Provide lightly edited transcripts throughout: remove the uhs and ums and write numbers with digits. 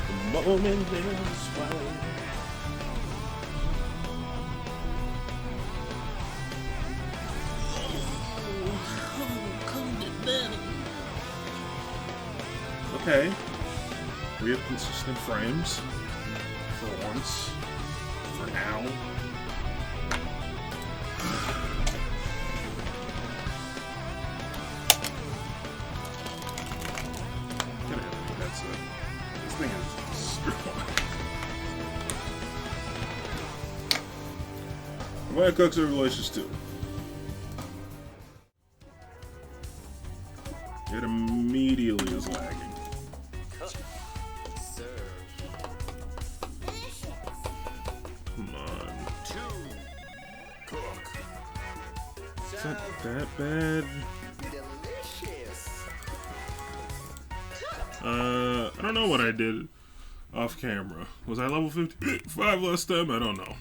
The moment is right. Okay, we have consistent frames for once, for now. That's it. This thing is strong. I'm gonna cook some Revelations 2. It immediately is lagging. Come on. Is that bad? I don't know what I did off camera. Was I level 55 last time? I don't know.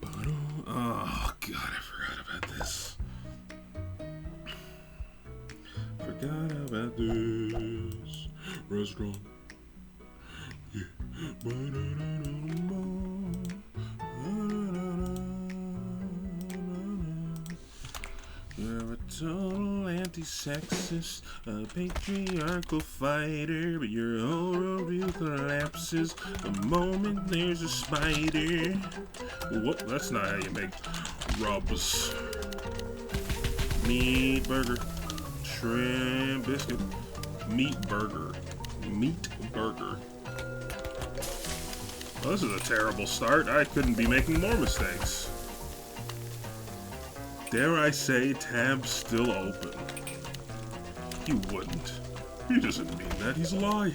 But, oh god, I forgot about this. Forgot about this restaurant. Yeah. You're a total anti-sexist, a patriarchal fighter, but your whole worldview collapses the moment there's a spider. Whoop, that's not how you make rubs. Meat burger, shrimp biscuit, meat burger. Well, this is a terrible start. I couldn't be making more mistakes. Dare I say, tab's still open. He wouldn't. He doesn't mean that. He's lying.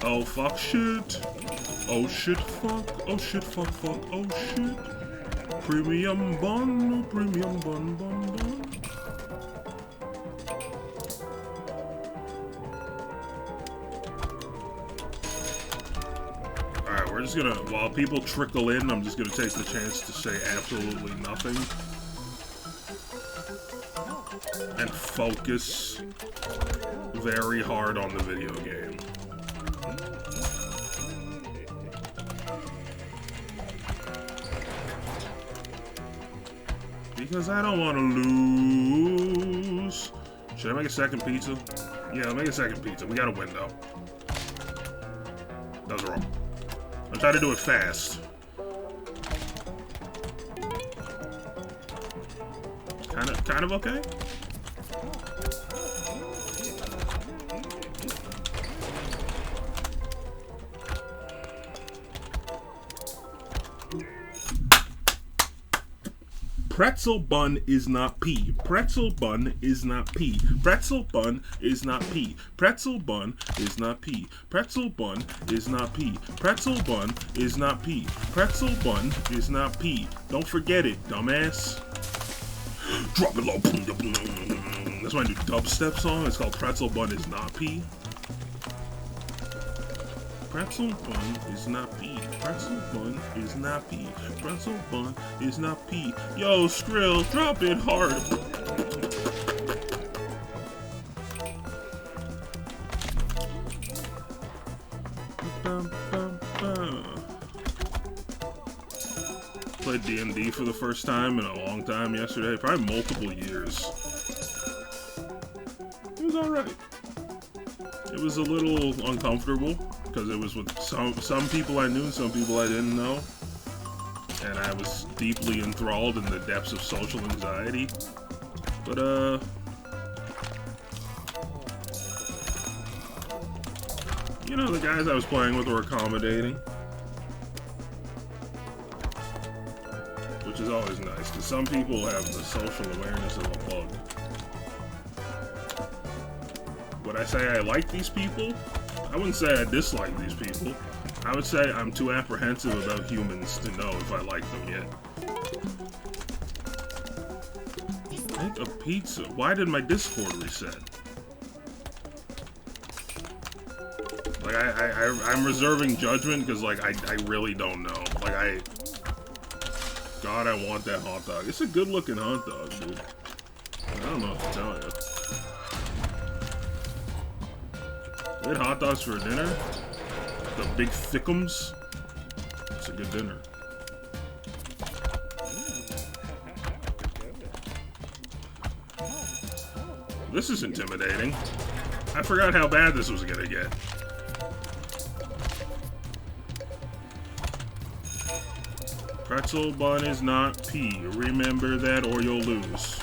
Oh, fuck, shit. Oh, shit, fuck. Oh, shit, fuck, fuck. Oh, shit. Premium bun. Premium bun, bun, bun. Alright, we're just gonna, while people trickle in, I'm just gonna take the chance to say absolutely nothing. And focus very hard on the video game. Because I don't want to lose. Should I make a second pizza? Yeah, I'll make a second pizza. We got a window. That was wrong. I'm trying to do it fast. Kind of okay? Pretzel bun is not pea. Pretzel bun is not pea. Pretzel bun is not pea. Pretzel bun is not pea. Pretzel bun is not pea. Pretzel bun is not pea. Pretzel bun is not pea. Don't forget it, dumbass. Drop it low. That's my new dubstep song. It's called Pretzel Bun Is Not Pea. Pretzel bun is not pea. Pretzel bun is not pea. Pretzel bun is not pea. Yo, Skrill, drop it hard. Played D&D for the first time in a long time yesterday, probably multiple years. It was alright. It was a little uncomfortable because it was with some people I knew and some people I didn't know, and I was deeply enthralled in the depths of social anxiety. But you know, the guys I was playing with were accommodating, which is always nice because some people have the social awareness of a bug. Would I say I like these people? I wouldn't say I dislike these people. I would say I'm too apprehensive about humans to know if I like them yet. Make a pizza. Why did my Discord reset? Like, I'm reserving judgment because, like, I really don't know. Like, God, I want that hot dog. It's a good looking hot dog, dude. I don't know what to tell you. We had hot dogs for dinner. The big thickums. It's a good dinner. This is intimidating. I forgot how bad this was gonna get. Pretzel bun is not pea. Remember that or you'll lose.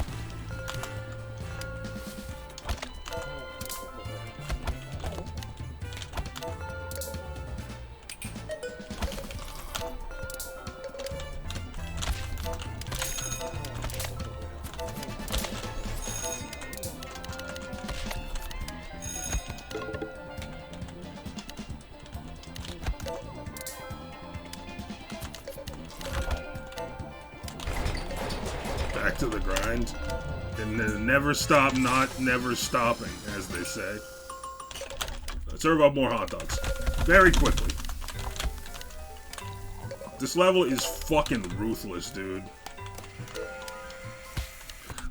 Back to the grind. And then never stop, not never stopping, as they say. Let's serve up more hot dogs. Very quickly. This level is fucking ruthless, dude.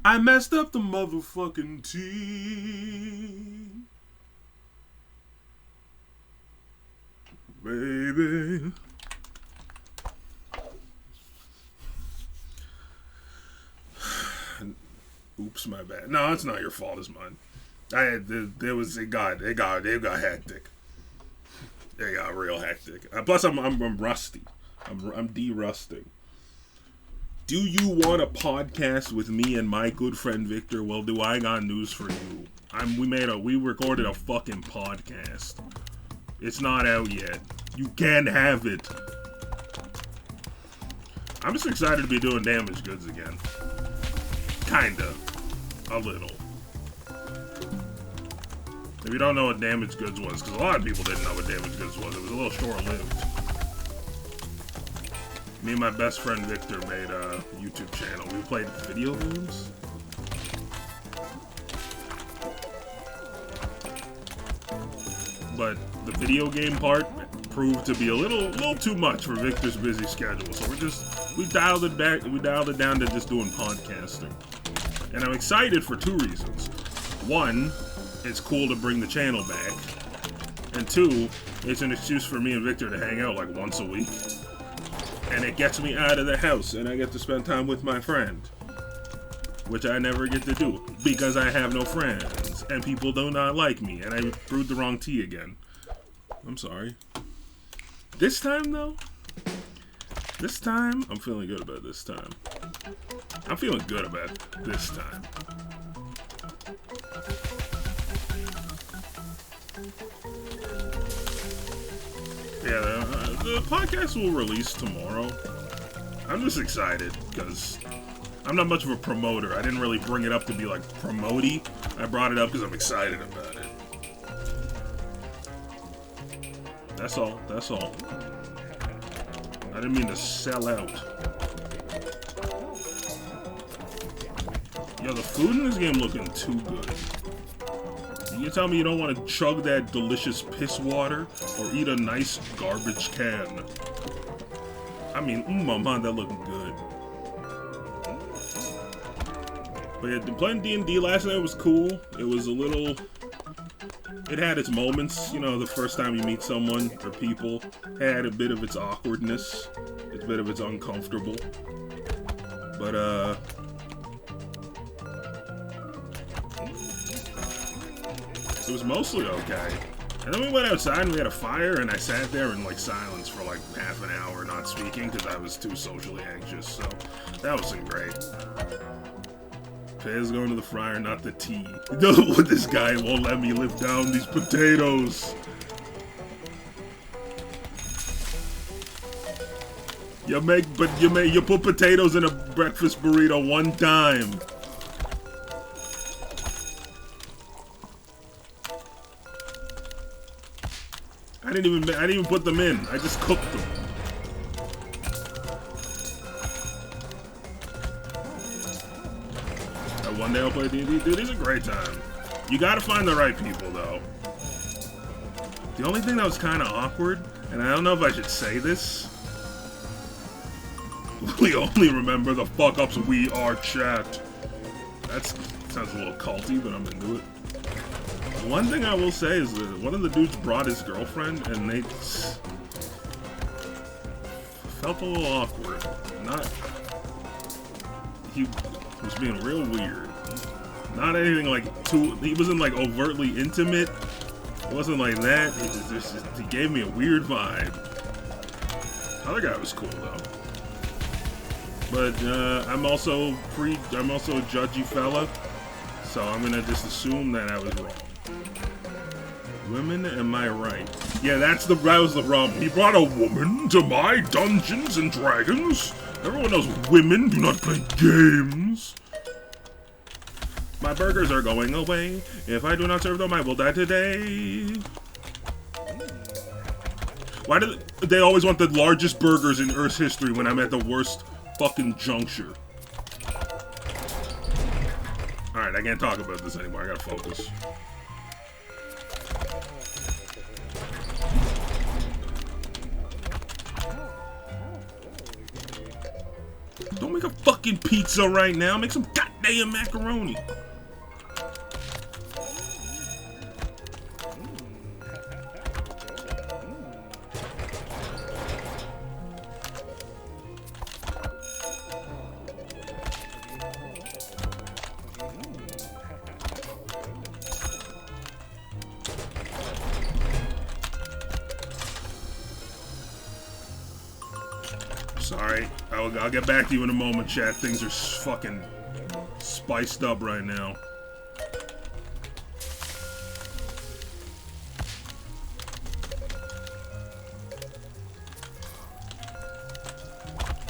I messed up the motherfucking team. Baby. Oops, my bad. No, it's not your fault. It's mine. It got hectic. It got real hectic. Plus, I'm rusty. I'm de-rusting. Do you want a podcast with me and my good friend Victor? Well, do I got news for you? We recorded a fucking podcast. It's not out yet. You can have it. I'm just excited to be doing Damaged Goods again. Kinda. A little. If you don't know what Damaged Goods was, because a lot of people didn't know what Damaged Goods was, it was a little short-lived. Me and my best friend Victor made a YouTube channel. We played video games. But the video game part proved to be a little too much for Victor's busy schedule. So we dialed it back. We dialed it down to just doing podcasting. And I'm excited for two reasons. One, it's cool to bring the channel back. And two, it's an excuse for me and Victor to hang out like once a week. And it gets me out of the house and I get to spend time with my friend. Which I never get to do because I have no friends and people do not like me and I brewed the wrong tea again. I'm sorry. This time though, I'm feeling good about this time. I'm feeling good about this time. Yeah, the podcast will release tomorrow. I'm just excited because I'm not much of a promoter. I didn't really bring it up to be like promote-y. I brought it up because I'm excited about it. That's all. That's all. I didn't mean to sell out. Yo, the food in this game looking too good. You tell me you don't want to chug that delicious piss water or eat a nice garbage can. I mean, mama, that looking good. But yeah, playing D&D last night was cool. It was a little... It had its moments, you know, the first time you meet someone or people. Had a bit of its awkwardness. A bit of its uncomfortable. But, it was mostly okay. And then we went outside and we had a fire and I sat there in like silence for like half an hour not speaking because I was too socially anxious, so that wasn't great. Pay's going to the fryer, not the tea. No, this guy won't let me live down these potatoes. You put potatoes in a breakfast burrito one time. I didn't even put them in. I just cooked them. One day I'll play D&D. Dude, it's a great time. You gotta find the right people, though. The only thing that was kind of awkward, and I don't know if I should say this, we only remember the fuck-ups we are, chat. That sounds a little culty, but I'm into it. One thing I will say is that one of the dudes brought his girlfriend, and they felt a little awkward. He was being real weird. Not anything like he wasn't like overtly intimate. It wasn't like that. He gave me a weird vibe. Other guy was cool though. But I'm also a judgy fella, so I'm gonna just assume that I was wrong. Women, am I right? Yeah, that was the problem. He brought a woman to my Dungeons and Dragons. Everyone knows women do not play games. My burgers are going away. If I do not serve them, I will die today. Why do they always want the largest burgers in Earth's history when I'm at the worst fucking juncture? Alright, I can't talk about this anymore. I gotta focus. Don't make a fucking pizza right now. Make some goddamn macaroni. Sorry, I'll get back to you in a moment, chat. Things are fucking spiced up right now.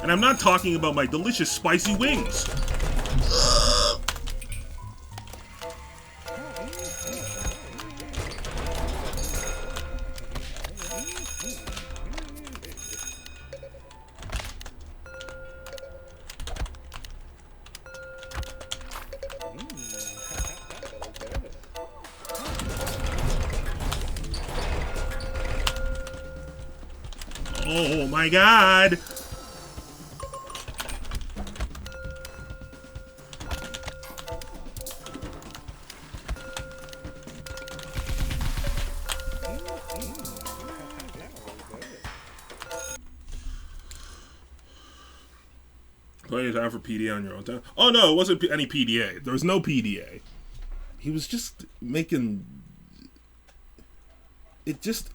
And I'm not talking about my delicious spicy wings. Oh my god! Plenty of time for PDA on your own time. Oh no, it wasn't any PDA. There was no PDA. He was just making... It just...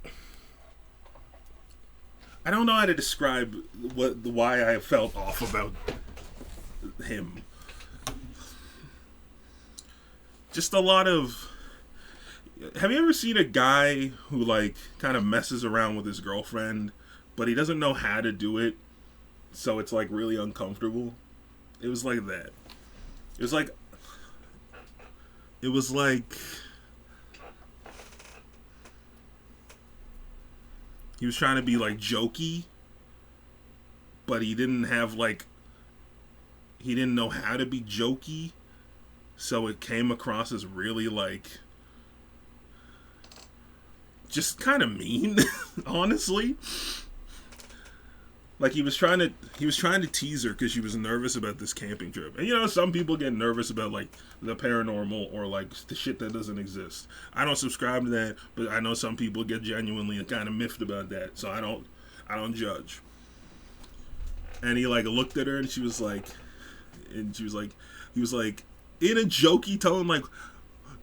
I don't know how to describe why I felt off about him. Just a lot of... Have you ever seen a guy who, like, kind of messes around with his girlfriend, but he doesn't know how to do it, so it's, like, really uncomfortable? It was like that. It was like... It was like... He was trying to be, like, jokey, but he didn't have, like... He didn't know how to be jokey, so it came across as really, like... Just kind of mean, honestly. Like, he was trying to tease her because she was nervous about this camping trip. And, you know, some people get nervous about, like, the paranormal or, like, the shit that doesn't exist. I don't subscribe to that, but I know some people get genuinely kind of miffed about that. So I don't judge. And he, like, looked at her and he was like, in a jokey tone, like,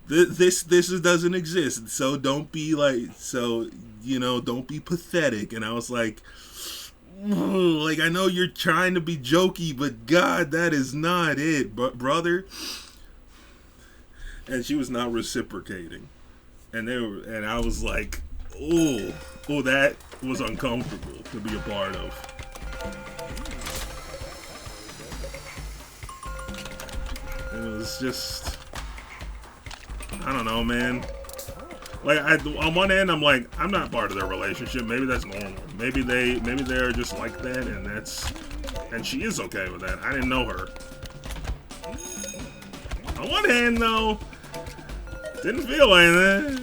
this doesn't exist. So don't be, like, don't be pathetic. And I was like... Like, I know you're trying to be jokey, but God, that is not it, brother. And she was not reciprocating. And I was like, oh, that was uncomfortable to be a part of. It was just, I don't know, man. Like, on one end, I'm like, I'm not part of their relationship. Maybe that's normal. Maybe they're just like that, and she is okay with that. I didn't know her. On one hand, though, didn't feel like that.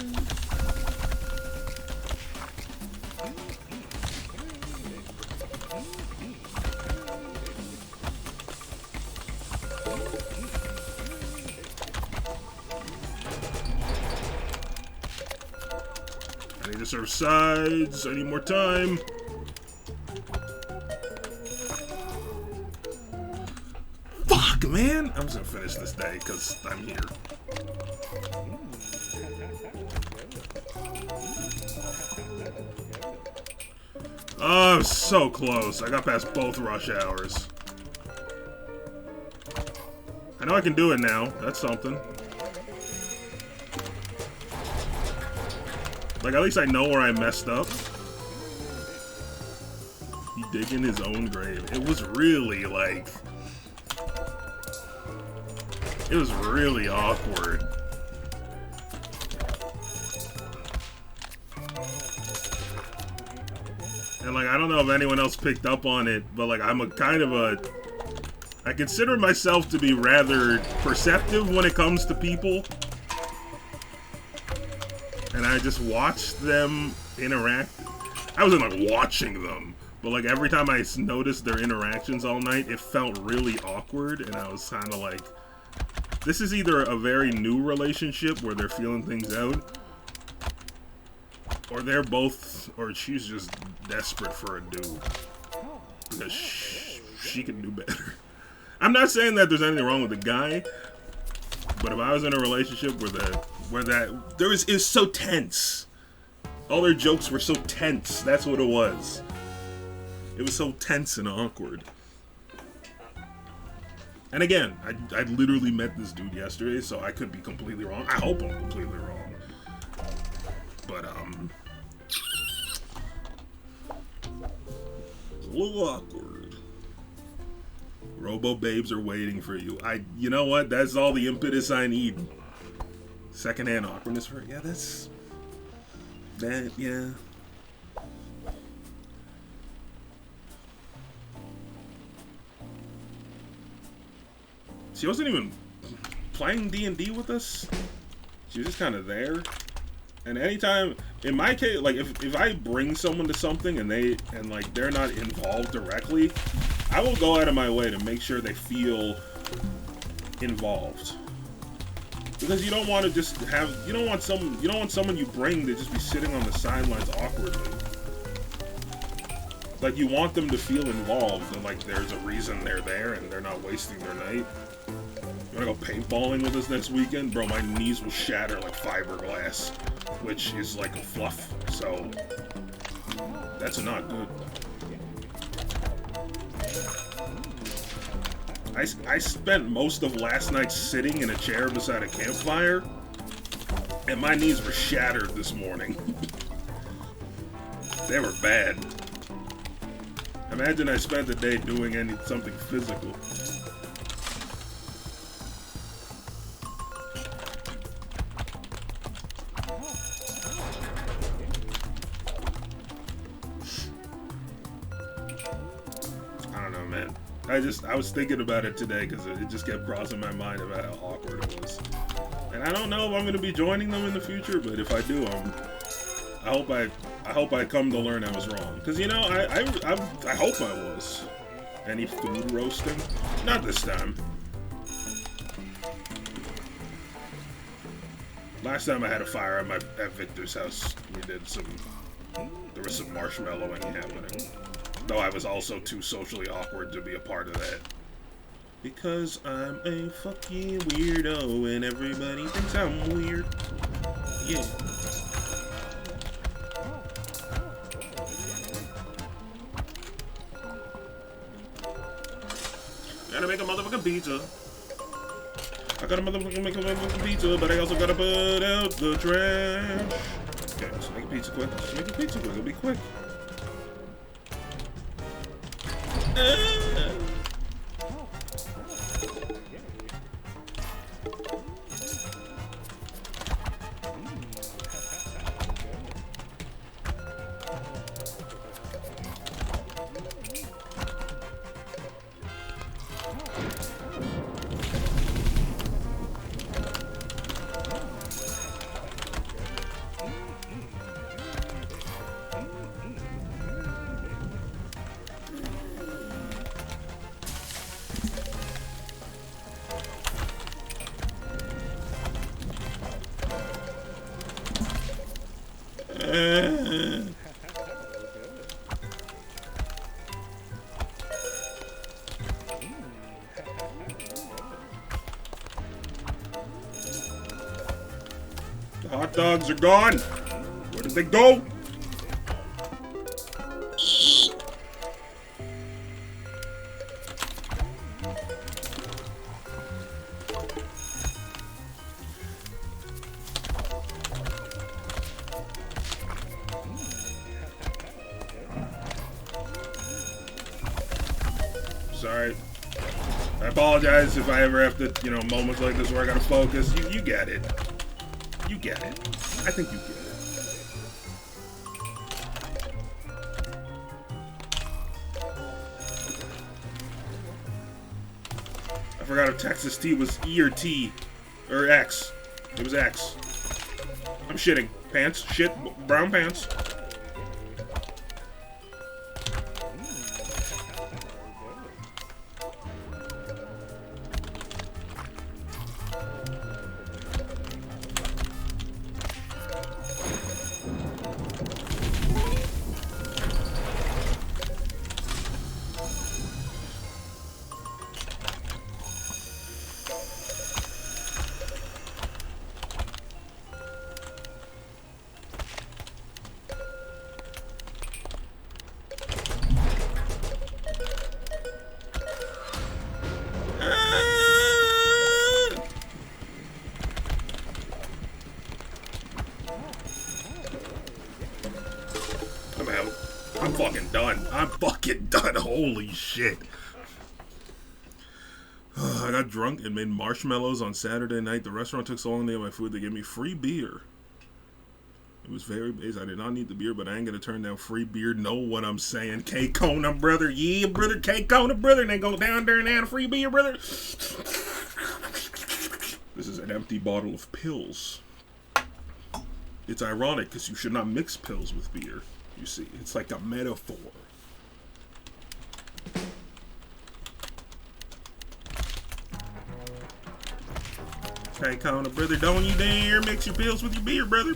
need to serve sides. I need more time. Fuck, man. I'm just gonna finish this day because I'm here. Oh, I'm so close. I got past both rush hours. I know I can do it now. That's something. Like, at least I know where I messed up. He digging his own grave. It was really, like... It was really awkward. And, like, I don't know if anyone else picked up on it, but, like, I'm a kind of a... I consider myself to be rather perceptive when it comes to people. And I just watched them interact. I wasn't, like, watching them. But, like, every time I noticed their interactions all night, it felt really awkward. And I was kind of like... This is either a very new relationship where they're feeling things out, or they're both, or she's just desperate for a dude. Because she can do better. I'm not saying that there's anything wrong with the guy, but if I was in a relationship where it was so tense. All their jokes were so tense. That's what it was. It was so tense and awkward. And again, I literally met this dude yesterday, so I could be completely wrong. I hope I'm completely wrong. But, a little awkward. Robo babes are waiting for you. You know what? That's all the impetus I need. Secondhand awkwardness for, yeah, yeah. She wasn't even playing D&D with us. She was just kind of there. And anytime, in my case, like if I bring someone to something and they're not involved directly, I will go out of my way to make sure they feel involved. Because you don't want to just have, you don't want someone you bring to just be sitting on the sidelines awkwardly. Like, you want them to feel involved and like there's a reason they're there and they're not wasting their night. You wanna go paintballing with us next weekend? Bro, my knees will shatter like fiberglass, which is like a fluff, so that's not good. I spent most of last night sitting in a chair beside a campfire, and my knees were shattered this morning. They were bad. Imagine I spent the day doing something physical. I was thinking about it today because it just kept crossing my mind about how awkward it was. And I don't know if I'm going to be joining them in the future, but if I do, I hope I come to learn I was wrong. Because, you know, I hope I was. Any food roasting? Not this time. Last time I had a fire at Victor's house, there was some marshmallowing happening. Though I was also too socially awkward to be a part of that. Because I'm a fucking weirdo and everybody thinks I'm weird. Yeah. Gotta make a motherfucking pizza. I gotta motherfucking make a motherfucking pizza, but I also gotta put out the trash. Okay, let's make a pizza quick. Let's make a pizza quick. It'll be quick. The hot dogs are gone. Where did they go? Sorry. I apologize if I ever have to, you know, moments like this where I gotta focus. You get it. You get it. I think you get it. I forgot if Texas T was E or T. Or X. It was X. I'm shitting. Pants. Shit. Brown pants. I'm out. I'm fucking done. I'm fucking done. Holy shit. I got drunk and made marshmallows on Saturday night. The restaurant took so long to get my food, they gave me free beer. It was very basic. I did not need the beer, but I ain't gonna turn down free beer. Know what I'm saying? K-Kona, brother. Yeah, brother. K-Kona, brother. And then go down there and add a free beer, brother. This is an empty bottle of pills. It's ironic because you should not mix pills with beer. You see, it's like a metaphor. K-Kona, brother, don't you dare mix your pills with your beer, brother.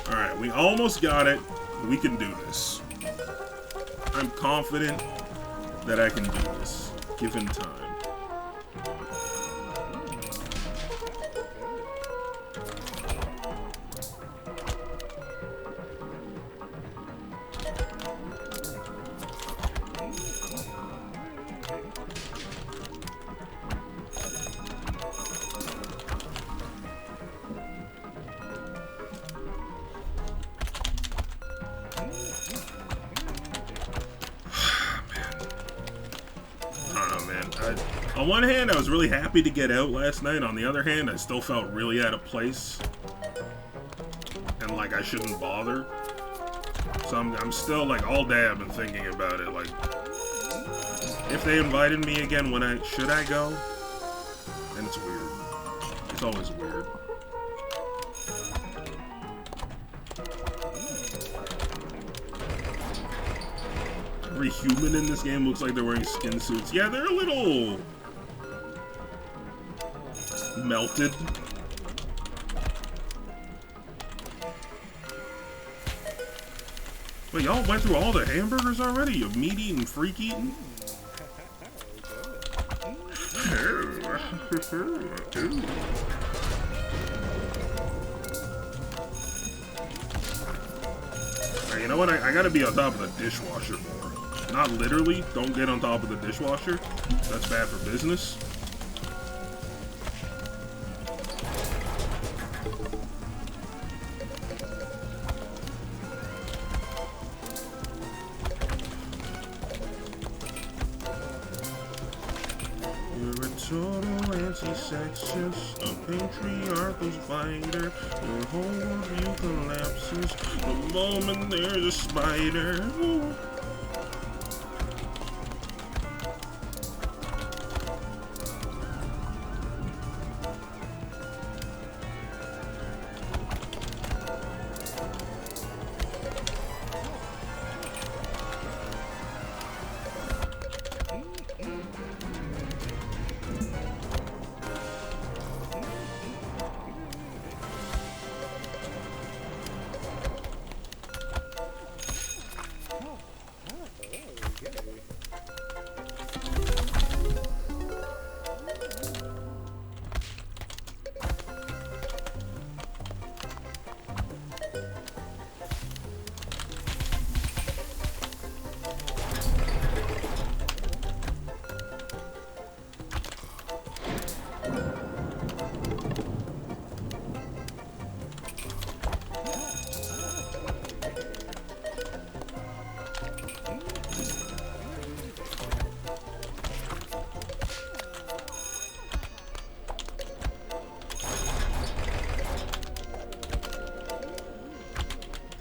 Alright, we almost got it. We can do this. I'm confident that I can do this, given time. On one hand, I was really happy to get out last night. On the other hand, I still felt really out of place. And like I shouldn't bother. So I'm still like all day I've been thinking about it. Like, if they invited me again, should I go? And it's weird. It's always weird. Every human in this game looks like they're wearing skin suits. Yeah, they're a little melted. Wait, y'all went through all the hamburgers already? You meat eating, freak eating? Right, you know what? I gotta be on top of the dishwasher more. Not literally. Don't get on top of the dishwasher. That's bad for business. You're a total anti-sexist, a patriarchal fighter. Your whole worldview collapses the moment there's a spider. Ooh.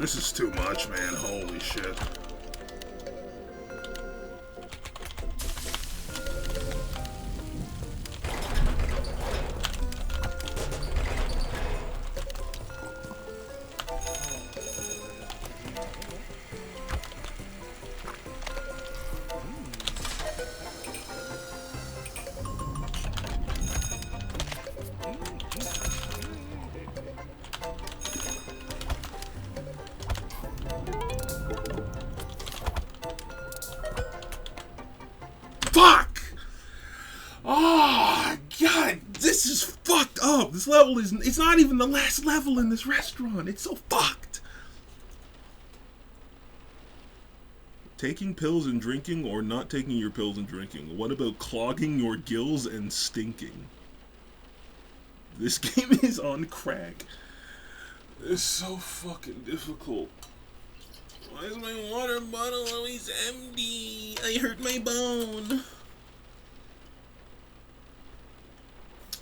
This is too much, man. Holy shit. Fuck! Oh, God, this is fucked up. This level is, it's not even the last level in this restaurant. It's so fucked. Taking pills and drinking or not taking your pills and drinking? What about clogging your gills and stinking? This game is on crack. It's so fucking difficult. Why is my water bottle always empty? I hurt my bone.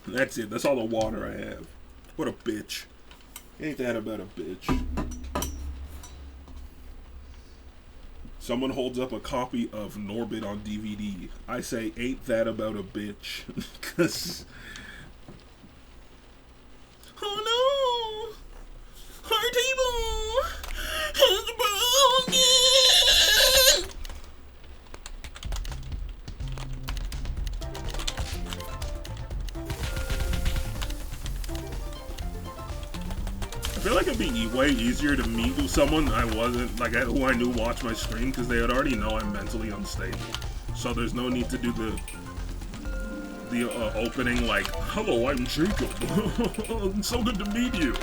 That's it. That's all the water I have. What a bitch. Ain't that about a bitch? Someone holds up a copy of Norbit on DVD. I say, ain't that about a bitch? Because... oh no! Our table has broken! I feel like it'd be way easier to meet someone I wasn't, like, who I knew watched my stream, because they would already know I'm mentally unstable. So there's no need to do the opening, like, hello, I'm Jacob. It's so good to meet you.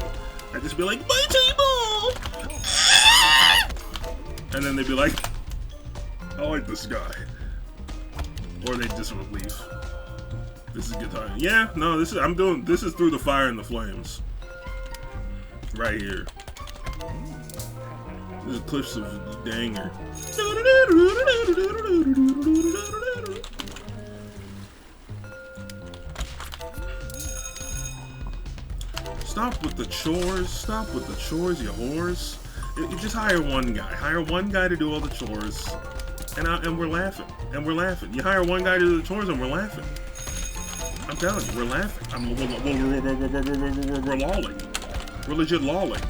I'd just be like, my table! And then they'd be like, I like this guy. Or they'd just leave. This is good time. Yeah, no, this is through the fire and the flames. Right here. This is clips of Danger. Stop with the chores. Stop with the chores, you whores. You just hire one guy. Hire one guy to do all the chores. And we're laughing. And we're laughing. You hire one guy to do the chores and we're laughing. I'm telling you, we're laughing. We're lolling. We're legit lolling.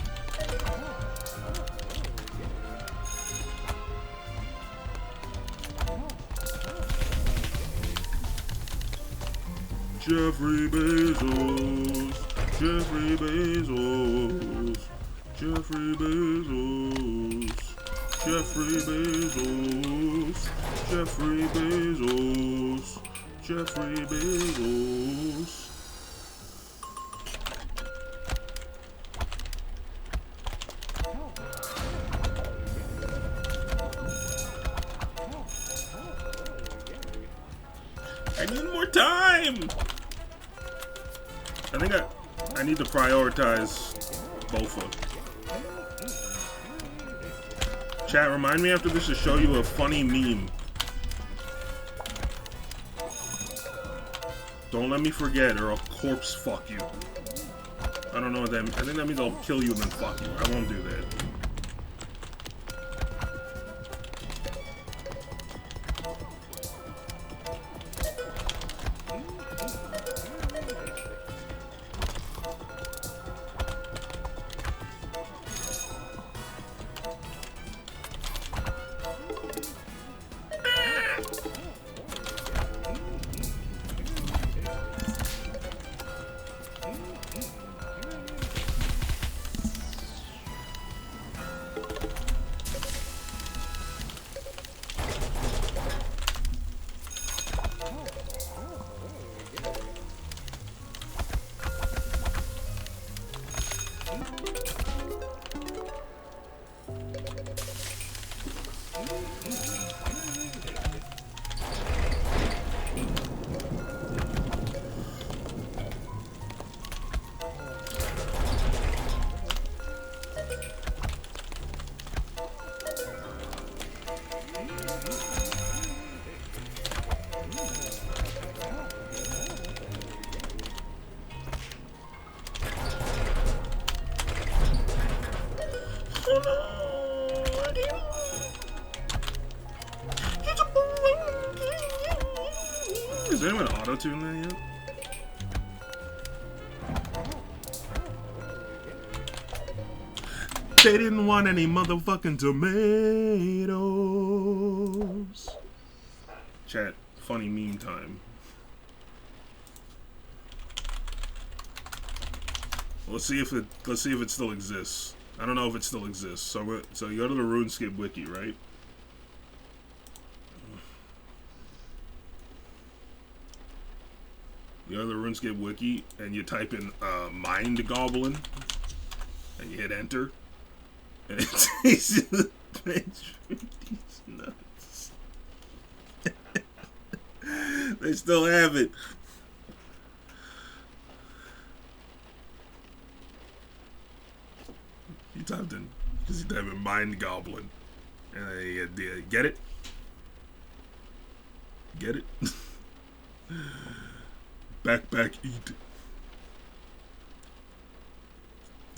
Jeffrey Bezos. Jeffrey Bezos. Jeffrey Bezos. Jeffrey Bezos. Jeffrey Bezos. Jeffrey Bezos. I need more time! I think I need to prioritize Bofa. Chat, remind me after this to show you a funny meme. Don't let me forget or I'll corpse fuck you. I don't know what that means. I think that means I'll kill you and then fuck you. I won't do that. Oh no! Has anyone auto-tuned that yet? They didn't want any motherfucking tomatoes. Chat, funny meme time. Let's see if it still exists. I don't know if it still exists. So you go to the RuneScape wiki, right? You go to the RuneScape wiki and you type in Mind Goblin and you hit enter. And it takes you to the page for these nuts. They still have it. You typed in, because you typed in Mind Goblin. And they get it? Get it? Backpack eat.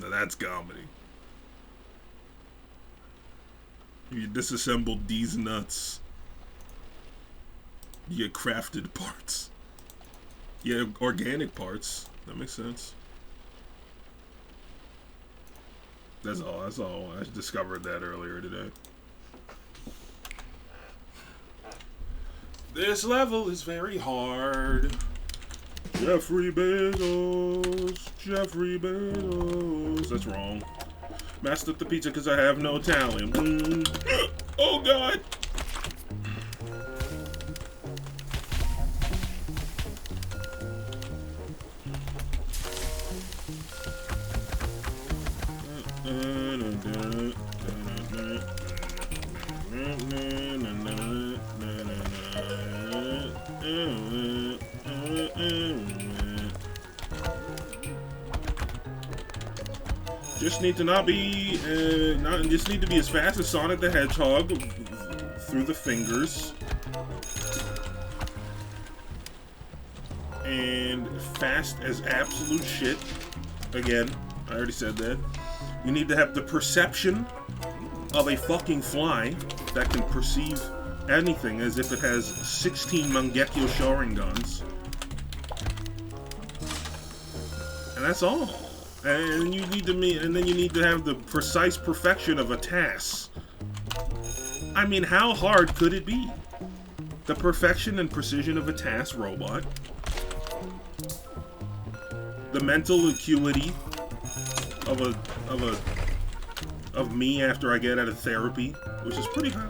Now that's comedy. You disassembled these nuts. You get crafted parts. You get organic parts. That makes sense. That's all. I discovered that earlier today. This level is very hard. Jeffrey Bezos. Jeffrey Bezos. That's wrong. Messed up the pizza because I have no talent. Oh God. Just need to just need to be as fast as Sonic the Hedgehog through the fingers, and fast as absolute shit. Again, I already said that. You need to have the perception of a fucking fly that can perceive anything as if it has 16 Mangekyo Sharingans, and that's all. And you need to then you need to have the precise perfection of a task. I mean, how hard could it be? The perfection and precision of a task robot. The mental acuity of me after I get out of therapy, which is pretty high.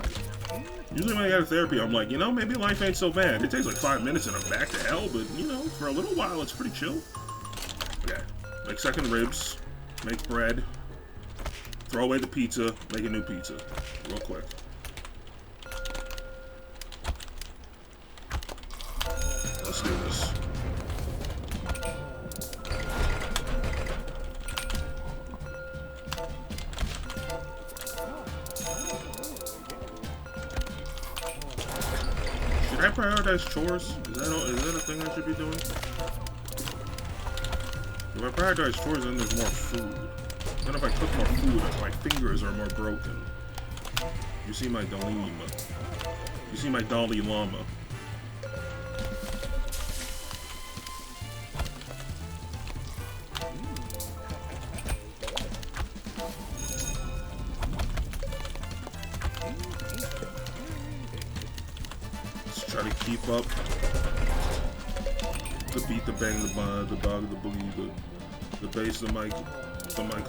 Usually when I get out of therapy, I'm like, maybe life ain't so bad. It takes like 5 minutes and I'm back to hell, but for a little while it's pretty chill. Okay. Make second ribs, make bread, throw away the pizza, make a new pizza, real quick. Let's do this. Should I prioritize chores? Is that a thing I should be doing? If I prioritize chores, then there's more food. Then if I cook more food, my fingers are more broken. You see my Dalai. You see my Dalai Lama. Let's try to keep up. The beat, the bang, the dog, the boogie, the bass, the mic,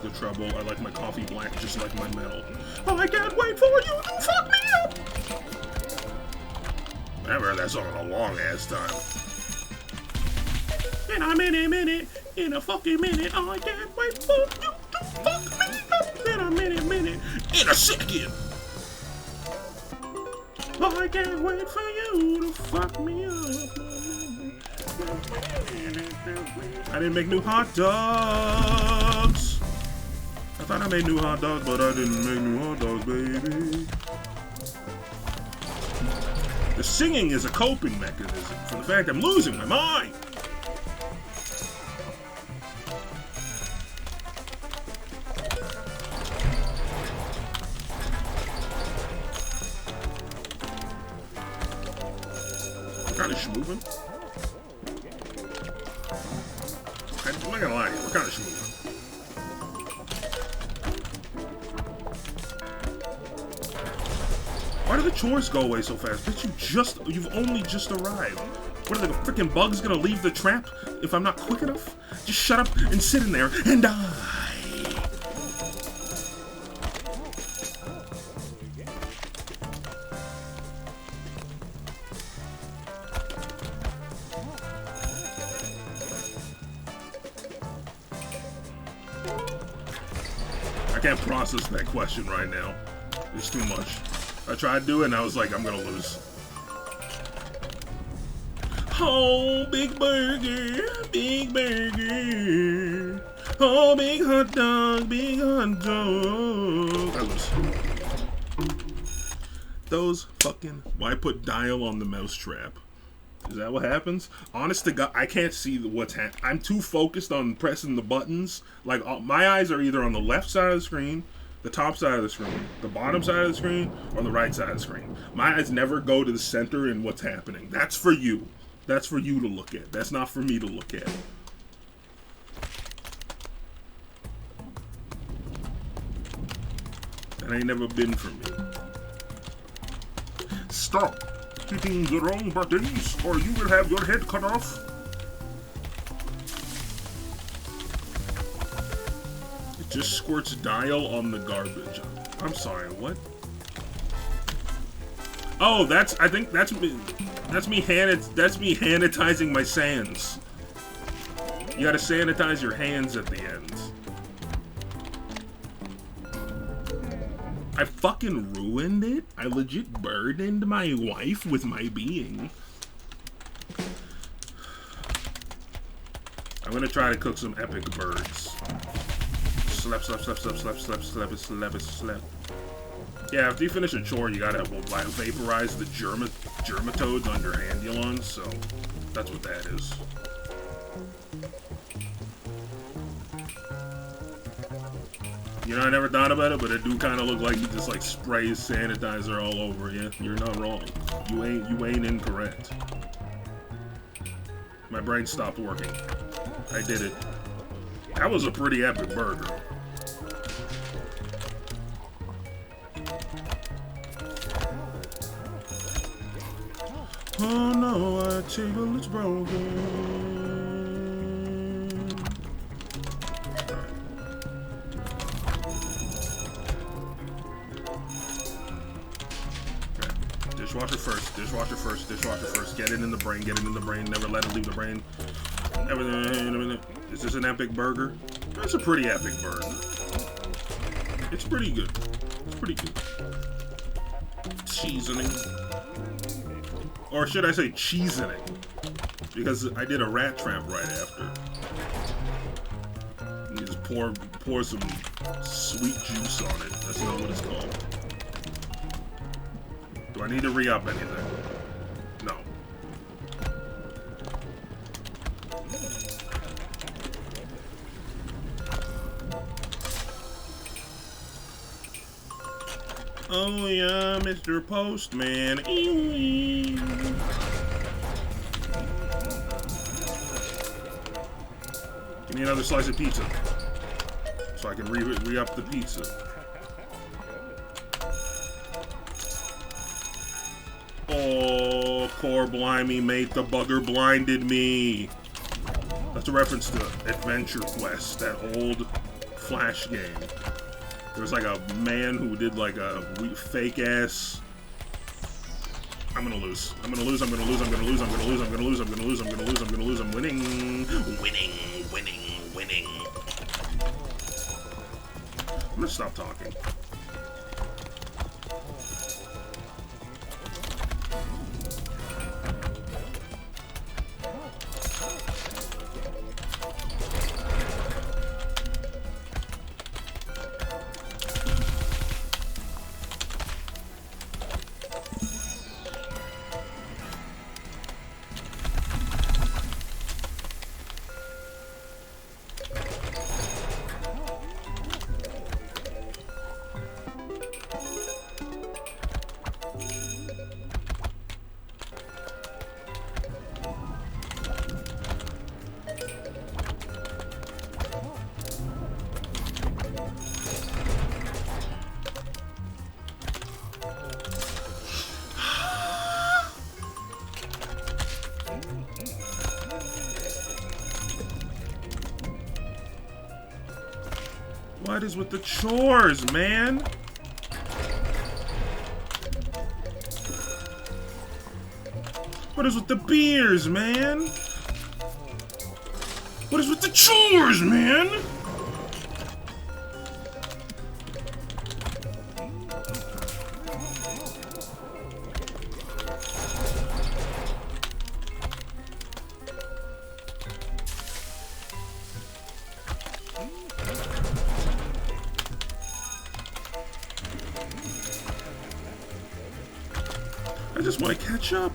the treble. I like my coffee black just like my metal. Oh, I can't wait for you to fuck me up! I haven't heard that song in a long ass time. In a minute, in a fucking minute, oh, I can't wait for you to fuck me up! In a minute, in a second! Oh, I can't wait for you to fuck me up! I didn't make new hot dogs. I thought I made new hot dogs, but I didn't make new hot dogs, baby. The singing is a coping mechanism for the fact I'm losing my mind. Kind of schmoving. not gonna lie to you, we're kind of smooth. Why do the chores go away so fast? Bitch, you've only just arrived. What are the freaking bugs gonna leave the trap if I'm not quick enough? Just shut up and sit in there and die. I can't process that question right now. It's too much. I tried to do it and I was like, I'm gonna lose. Oh, big burger, big burger. Oh, big hot dog, big hot dog. I lose. Those fucking... Why put dial on the mousetrap? Is that what happens? Honest to God, I can't see what's happening. I'm too focused on pressing the buttons. Like, my eyes are either on the left side of the screen, the top side of the screen, the bottom side of the screen, or the right side of the screen. My eyes never go to the center and what's happening. That's for you. That's for you to look at. That's not for me to look at. That ain't never been for me. Stop hitting the wrong buttons, or you will have your head cut off. It just squirts dial on the garbage. I'm sorry, what? Oh, I think that's me sanitizing my sands. You gotta sanitize your hands at the end. I fucking ruined it. I legit burdened my wife with my being. I'm gonna try to cook some epic birds. Slap, slap, slap, slap, slap, slap, slap, slap, slap. Yeah, after you finish a chore, you gotta vaporize the germatodes on your andulons, so that's what that is. You know, I never thought about it, but it do kind of look like he just like sprays sanitizer all over you. You're not wrong. You ain't incorrect. My brain stopped working. I did it. That was a pretty epic burger. Oh no, our table is broken. Dishwasher first, dishwasher first, dishwasher first. Get it in the brain, get it in the brain. Never let it leave the brain. Is this an epic burger? That's a pretty epic burger. It's pretty good. It's pretty good. Seasoning. Or should I say cheesening? Because I did a rat trap right after. You just pour some sweet juice on it. That's not what it's called. Do I need to re-up anything? No. Oh yeah, Mr. Postman. Give me another slice of pizza. So I can re-up the pizza. Oh, poor blimey, mate, the bugger blinded me. That's a reference to Adventure Quest, that old Flash game. There was like a man who did like a fake ass. I'm gonna lose. I'm gonna lose. I'm gonna lose. I'm gonna lose. I'm gonna lose. I'm gonna lose. I'm gonna lose. I'm gonna lose. I'm gonna lose. I'm winning. Winning. Winning. Winning. I'm gonna stop talking. What is with the chores, man? What is with the beers, man? What is with the chores, man? I just want to catch up.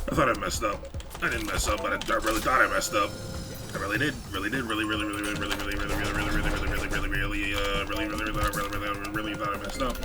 I thought I messed up. I didn't mess up, but I really thought I messed up. I really did. Really thought I messed up.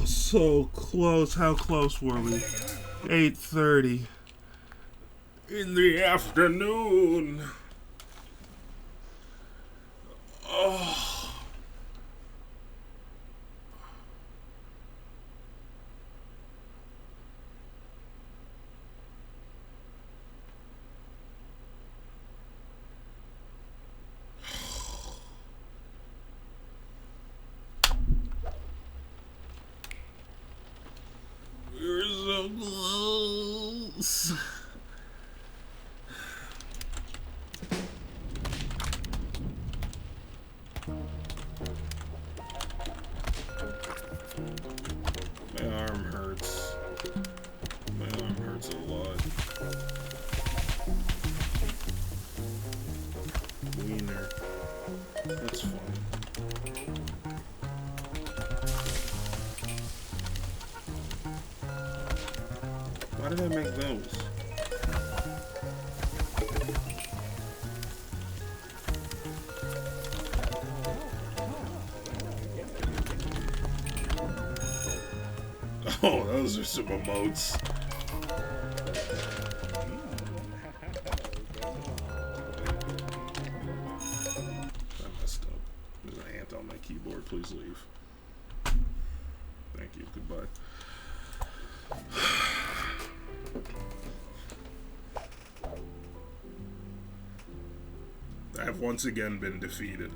So close. How close were we? 8:30 in the afternoon. Oh. We're so close. My arm hurts. My arm hurts a lot. Wiener. That's fine. Why did I make those? Oh, those are some emotes. I messed up. There's an ant on my keyboard. Please leave. Thank you. Goodbye. I have once again been defeated.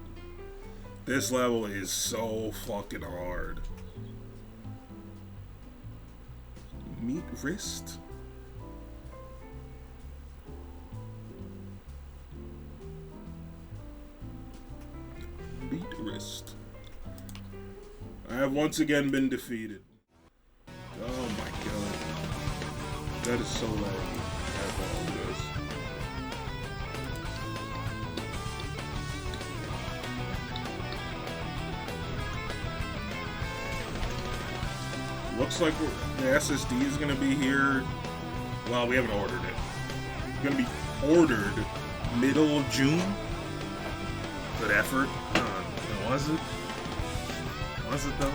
This level is so fucking hard. Meat wrist? Meat wrist. I have once again been defeated. That is so laggy. I apologize. Looks like the SSD is going to be here. Well, we haven't ordered it. It's going to be ordered middle of June. Good effort. Was it? Was it though?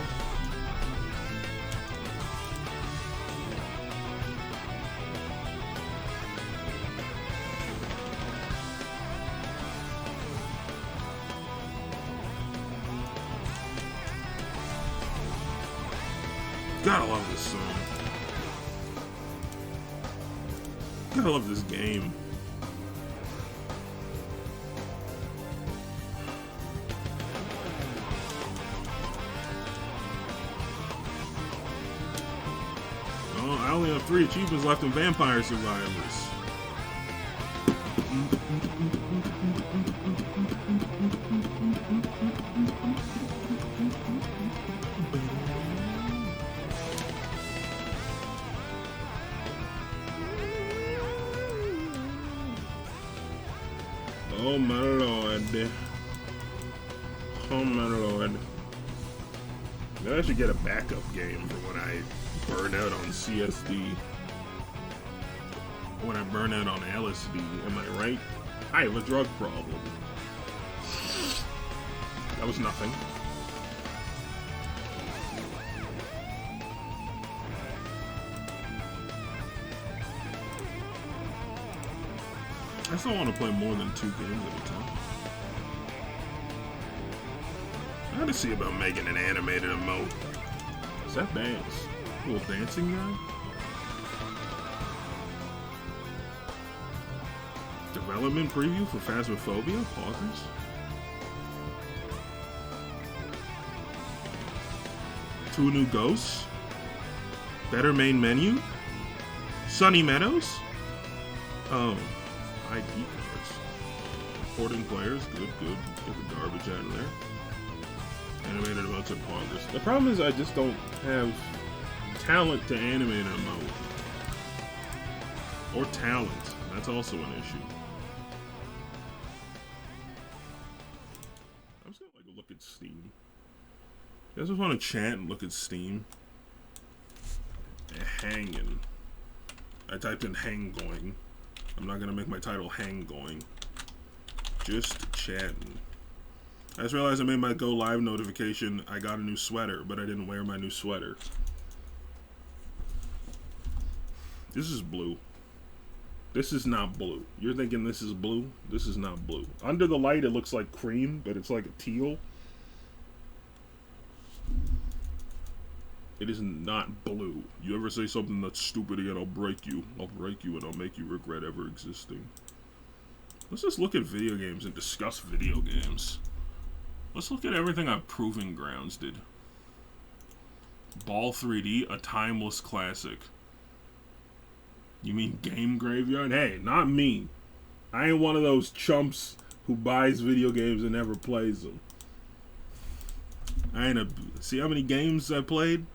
Gotta love this song. Gotta love this game. Oh, I only have 3 achievements left in Vampire Survivors. Oh my lord. Oh my lord. Maybe I should get a backup game for when I burn out on CSD. When I burn out on LSD, am I right? I have a drug problem. That was nothing. I still want to play more than 2 games at a time. I gotta see about making an animated emote. Is that dance? A little dancing guy? Development preview for Phasmophobia? Pausers? Two new ghosts? Better main menu? Sunny Meadows? Oh. ID cards. Porting players, good. Get the garbage out of there. Animated emotes and pausers. The problem is I just don't have talent to animate an emote. Or talent. That's also an issue. I'm just gonna look at Steam. You guys just want to chat and look at Steam? Hanging. I typed in hang going. I'm not gonna make my title hang going. Just chatting. I just realized I made my go live notification. I got a new sweater, but I didn't wear my new sweater. This is blue. This is not blue. You're thinking this is blue? This is not blue. Under the light, it looks like cream, but it's like a teal. It is not blue. You ever say something that's stupid again, I'll break you. I'll break you and I'll make you regret ever existing. Let's just look at video games and discuss video games. Let's look at everything our Proving Grounds did. Ball 3D, a timeless classic. You mean Game Graveyard? Hey, not me. I ain't one of those chumps who buys video games and never plays them. I ain't a... See how many games I played?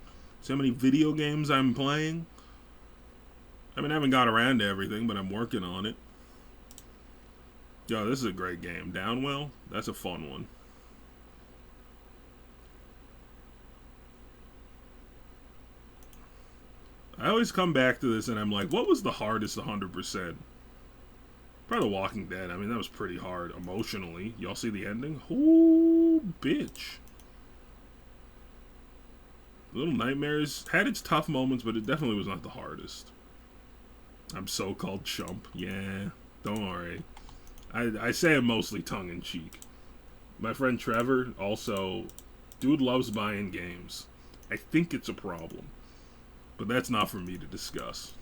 See how many video games I'm playing? I mean, I haven't got around to everything, but I'm working on it. Yo, this is a great game. Downwell? That's a fun one. I always come back to this and I'm like, what was the hardest 100%? Probably The Walking Dead. I mean, that was pretty hard emotionally. Y'all see the ending? Ooh, bitch. Little Nightmares had its tough moments, but it definitely was not the hardest. I'm so-called chump. Yeah, don't worry. I say it mostly tongue-in-cheek. My friend Trevor, also, dude loves buying games. I think it's a problem. But that's not for me to discuss.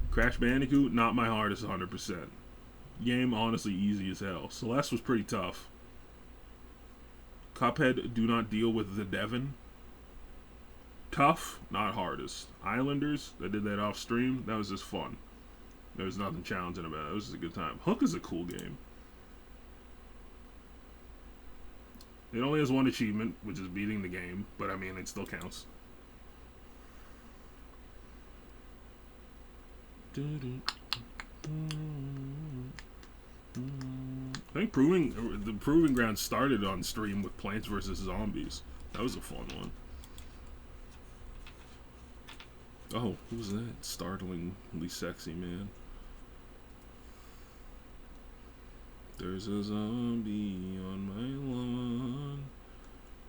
Crash Bandicoot, not my hardest 100%. Game, honestly, easy as hell. Celeste was pretty tough. Cuphead, do not deal with the Devon. Tough, not hardest. Islanders, I did that off stream. That was just fun. There was nothing challenging about it. It was just a good time. Hook is a cool game. It only has one achievement, which is beating the game. But, I mean, it still counts. I think the Proving Ground started on stream with Plants vs. Zombies. That was a fun one. Oh, who was that? Startlingly sexy man. There's a zombie on my lawn.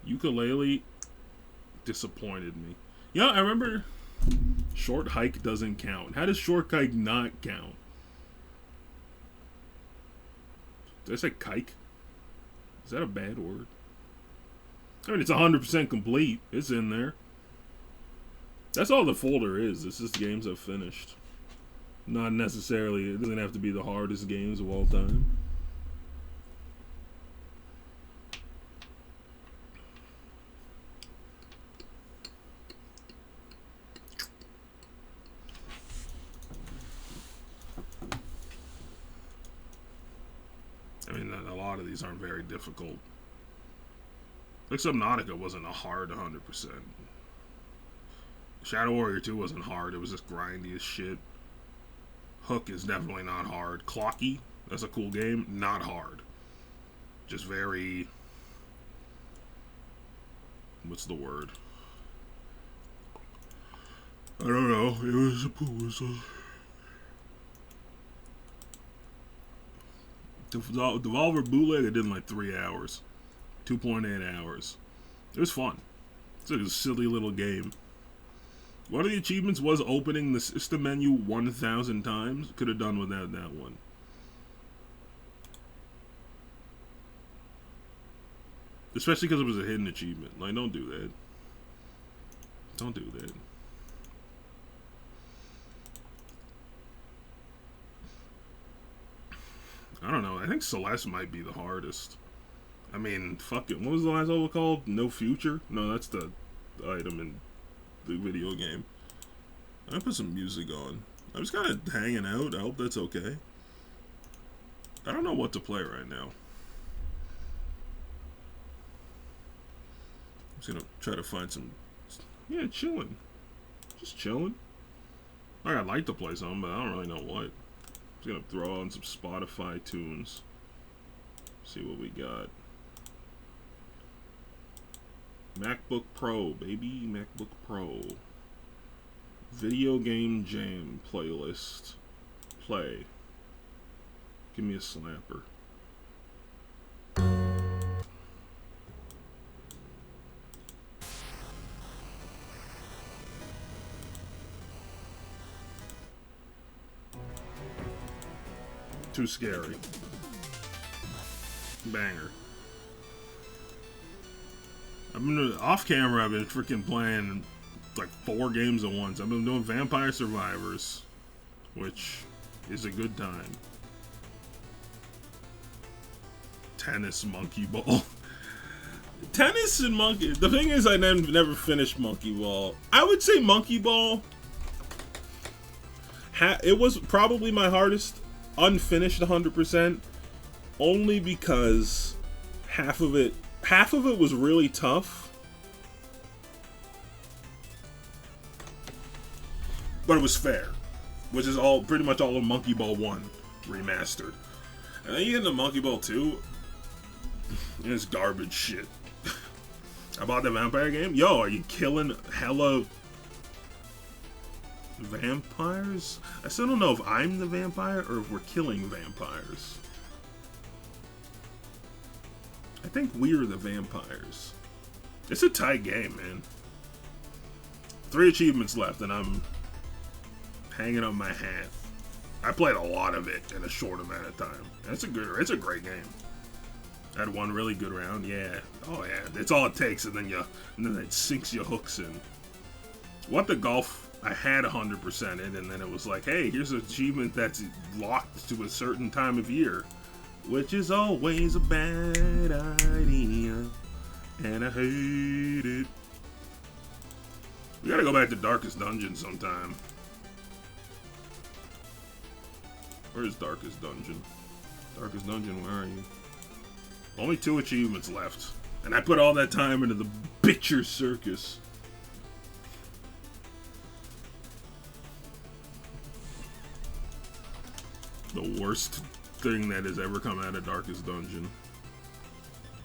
Ukulele disappointed me. Yeah, I remember Short Hike doesn't count. How does Short Hike not count? Did I say kike? Is that a bad word? I mean, it's 100% complete. It's in there. That's all the folder is. It's just games I've finished. Not necessarily, it doesn't have to be the hardest games of all time. I mean, a lot of these aren't very difficult. Like Subnautica wasn't a hard 100%. Shadow Warrior 2 wasn't hard, it was just grindy as shit. Hook is definitely not hard. Clocky, that's a cool game, not hard. Just very... what's the word? I don't know, it was Devolver Bootleg I did in like 3 hours. 2.8 hours. It was fun. It's like a silly little game. One of the achievements was opening the system menu 1,000 times. Could have done without that one. Especially because it was a hidden achievement. Like, don't do that. Don't do that. I don't know. I think Celeste might be the hardest. I mean, fuck it. What was the last level called? No Future? No, that's the item in the video game. I put some music on. I'm just kind of hanging out. I hope that's okay. I don't know what to play right now. I'm just gonna try to find some... yeah, chilling. Just chilling. I'd like to play something, but I don't really know what. I'm just gonna throw on some Spotify tunes. See what we got. MacBook Pro, baby. MacBook Pro. Video Game Jam playlist. Play. Give me a slapper. Too scary. Banger. I've been off camera. I've been freaking playing like 4 games at once. I've been doing Vampire Survivors, which is a good time. Tennis Monkey Ball. Tennis and Monkey. The thing is, I never finished Monkey Ball. I would say Monkey Ball. It was probably my hardest unfinished 100%, only because half of it was really tough, but it was fair, which is pretty much all of Monkey Ball 1 remastered. And then you get into Monkey Ball 2, and it's garbage shit. I bought the vampire game. Yo, are you killing hella vampires? I still don't know if I'm the vampire or if we're killing vampires. I think we're the vampires. It's a tight game, man. 3 achievements left and I'm hanging up my hat. I played a lot of it in a short amount of time. It's a great game. I had one really good round, yeah. Oh yeah, it's all it takes, and then it sinks your hooks in. What the golf, I had 100% in, and then it was like, hey, here's an achievement that's locked to a certain time of year, which is always a bad idea, and I hate it. We gotta go back to Darkest Dungeon sometime. Where's Darkest Dungeon? Darkest Dungeon, where are you? Only 2 achievements left. And I put all that time into the Bitcher Circus. The worst thing that has ever come out of Darkest Dungeon.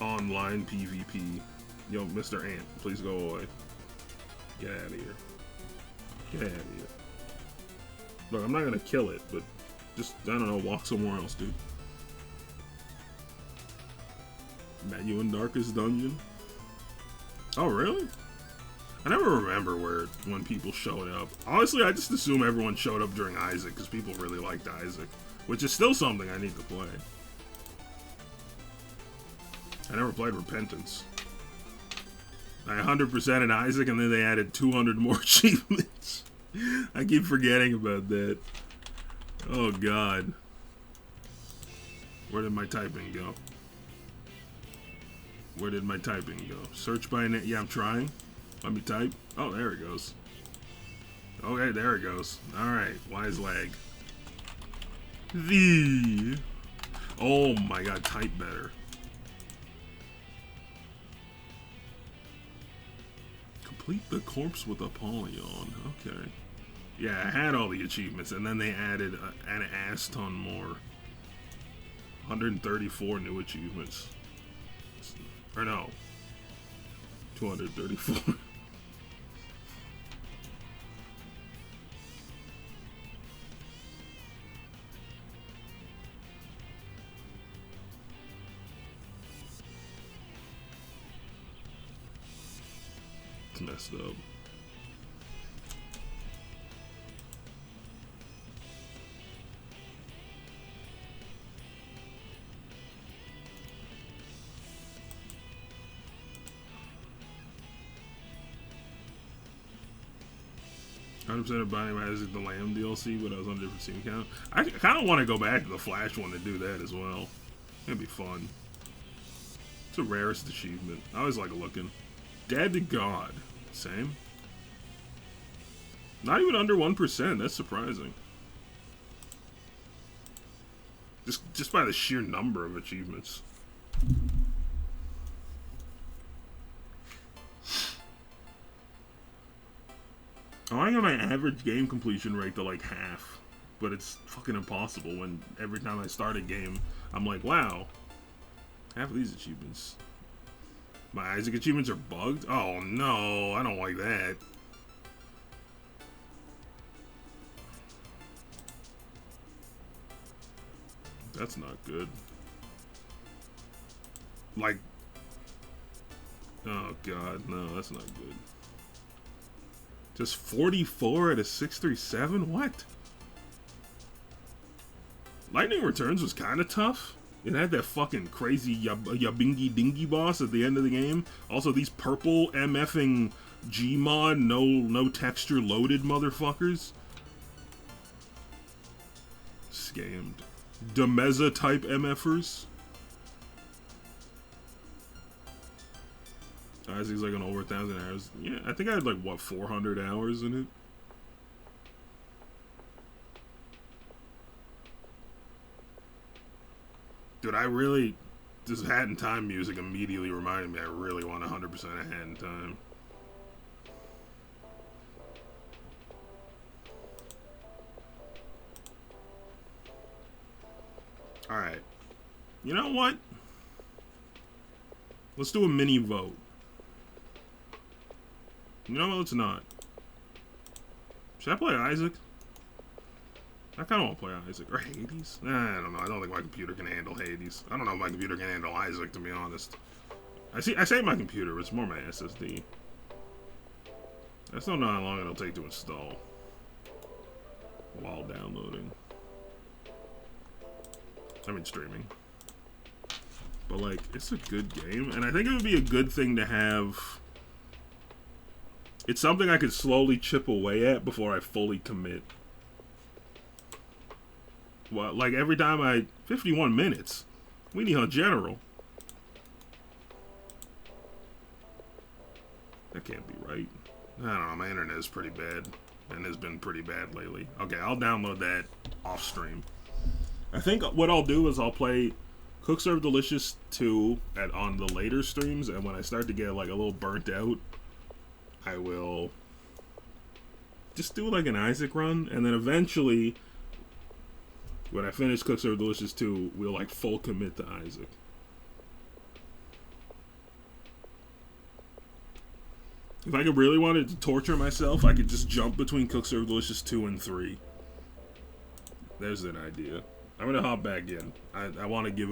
Online PvP. Yo, Mr. Ant, please go away. Get out of here. Get out of here. Look, I'm not gonna kill it, but just, I don't know, walk somewhere else, dude. Met you in Darkest Dungeon? Oh, really? I never remember when people showed up. Honestly, I just assume everyone showed up during Isaac, because people really liked Isaac. Which is still something I need to play. I never played Repentance. I 100% in Isaac, and then they added 200 more achievements. I keep forgetting about that. Oh, God. Where did my typing go? Where did my typing go? Search by name. Yeah, I'm trying. Let me type. Oh, there it goes. Okay, there it goes. Alright, wise lag. Oh my god, type better. Complete the corpse with Apollyon. Okay. Yeah, I had all the achievements, and then they added an ass ton more. 134 new achievements. Or no. 234. It's messed up. Of Binding of Isaac the Lamb DLC, but I was on a different Steam account. I kind of want to go back to the Flash one and do that as well. It'd be fun. It's the rarest achievement. I always like looking. Dead to God. Same. Not even under 1%. That's surprising. Just by the sheer number of achievements. I want to get my average game completion rate to like half, but it's fucking impossible when every time I start a game, I'm like, wow, half of these achievements. My Isaac achievements are bugged? Oh no, I don't like that. That's not good. Like, oh god, no, that's not good. Just 44 at a 637? What? Lightning Returns was kind of tough. It had that fucking crazy Yabingi Dingy boss at the end of the game. Also, these purple MFing Gmod, no texture loaded motherfuckers. Scammed. Demeza type MFers. Isaac's like on over 1,000 hours. Yeah, I think I had like, what, 400 hours in it? Dude, I really... This Hat in Time music immediately reminded me I really want 100% of Hat in Time. Alright. You know what? Let's do a mini vote. You know what? Let's not. Should I play Isaac? I kind of want to play Isaac. Or Hades? Nah, I don't know. I don't think my computer can handle Hades. I don't know if my computer can handle Isaac, to be honest. I say my computer, but it's more my SSD. I still don't know how long it'll take to install while downloading. I mean, streaming. But, like, it's a good game, and I think it would be a good thing to have... It's something I could slowly chip away at before I fully commit. Well, like, every time 51 minutes. We need a general. That can't be right. I don't know, my internet is pretty bad. And has been pretty bad lately. Okay, I'll download that off stream. I think what I'll do is I'll play Cook Serve Delicious 2 on the later streams, and when I start to get like a little burnt out, I will just do like an Isaac run, and then eventually When I finish Cooks Are Delicious 2, we'll like full commit to Isaac. If I could really wanted to torture myself, I could just jump between Cooks Are Delicious 2 and 3. There's an idea. I'm gonna hop back in. I want to give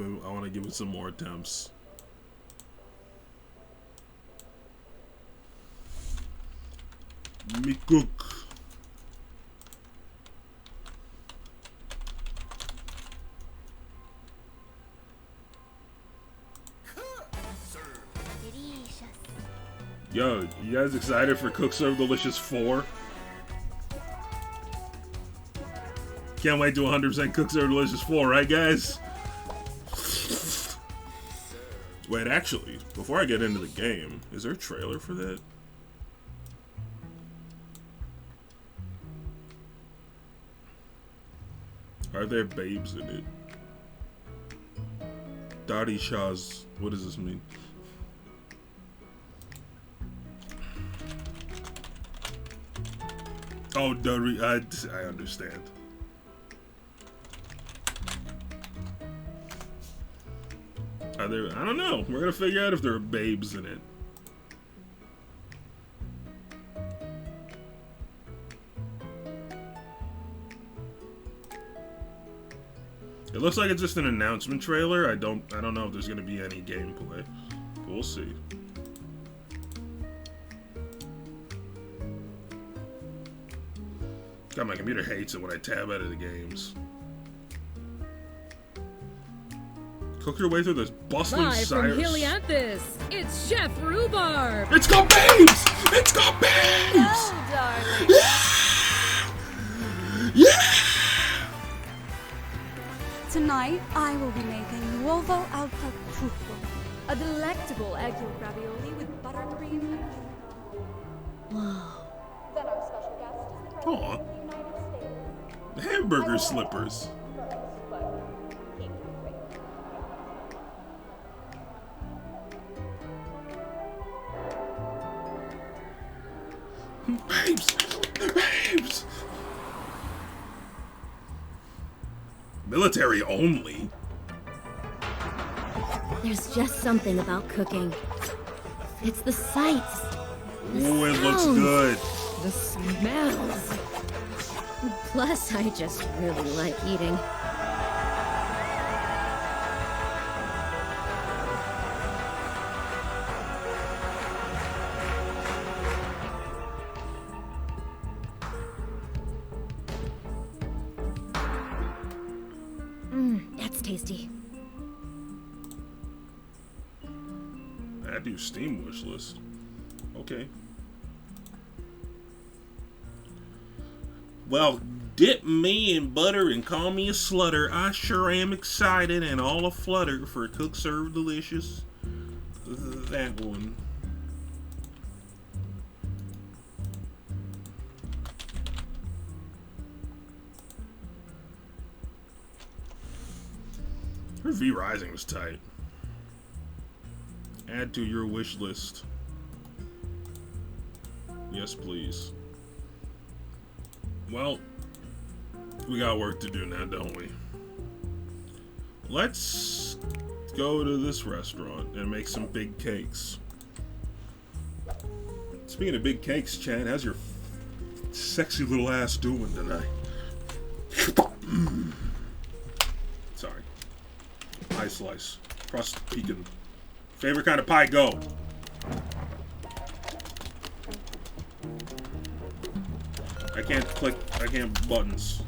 it some more attempts. Me cook. Yo, you guys excited for Cook Serve Delicious 4? Can't wait to 100% Cook Serve Delicious 4, right guys? Wait, actually, before I get into the game, is there a trailer for that? Are there babes in it? Dottie Shaw's, what does this mean? Oh, Dottie, I understand. Are there, I don't know. We're gonna figure out if there are babes in it. It looks like it's just an announcement trailer. I don't know if there's gonna be any gameplay. We'll see. God, my computer hates it when I tab out of the games. Cook your way through this bustling Live Cyrus. from Helianthus, it's Chef Rhubarb. It's got babes! It's got babes! Oh, darling. Yeah! Yeah! Tonight, I will be making uovo al tartufo. A delectable egg yolk ravioli with buttercream. Whoa. Then our special guest is Aw. Hamburger slippers. Babes! Babes! Military only? There's just something about cooking. It's the sights. Ooh, it looks good. The smells. Plus, I just really like eating. That's tasty. Add to your Steam wish list. Okay. Well, dip me in butter and call me a slutter. I sure am excited and all aflutter for Cook Serve Delicious. That one. Her V Rising was tight. Add to your wish list. Yes, please. Well, we got work to do now, don't we? Let's go to this restaurant and make some big cakes. Speaking of big cakes, Chad, how's your sexy little ass doing tonight? Sorry. Pie slice. Crust pecan. Favorite kind of pie, go. I can't click, I can't buttons.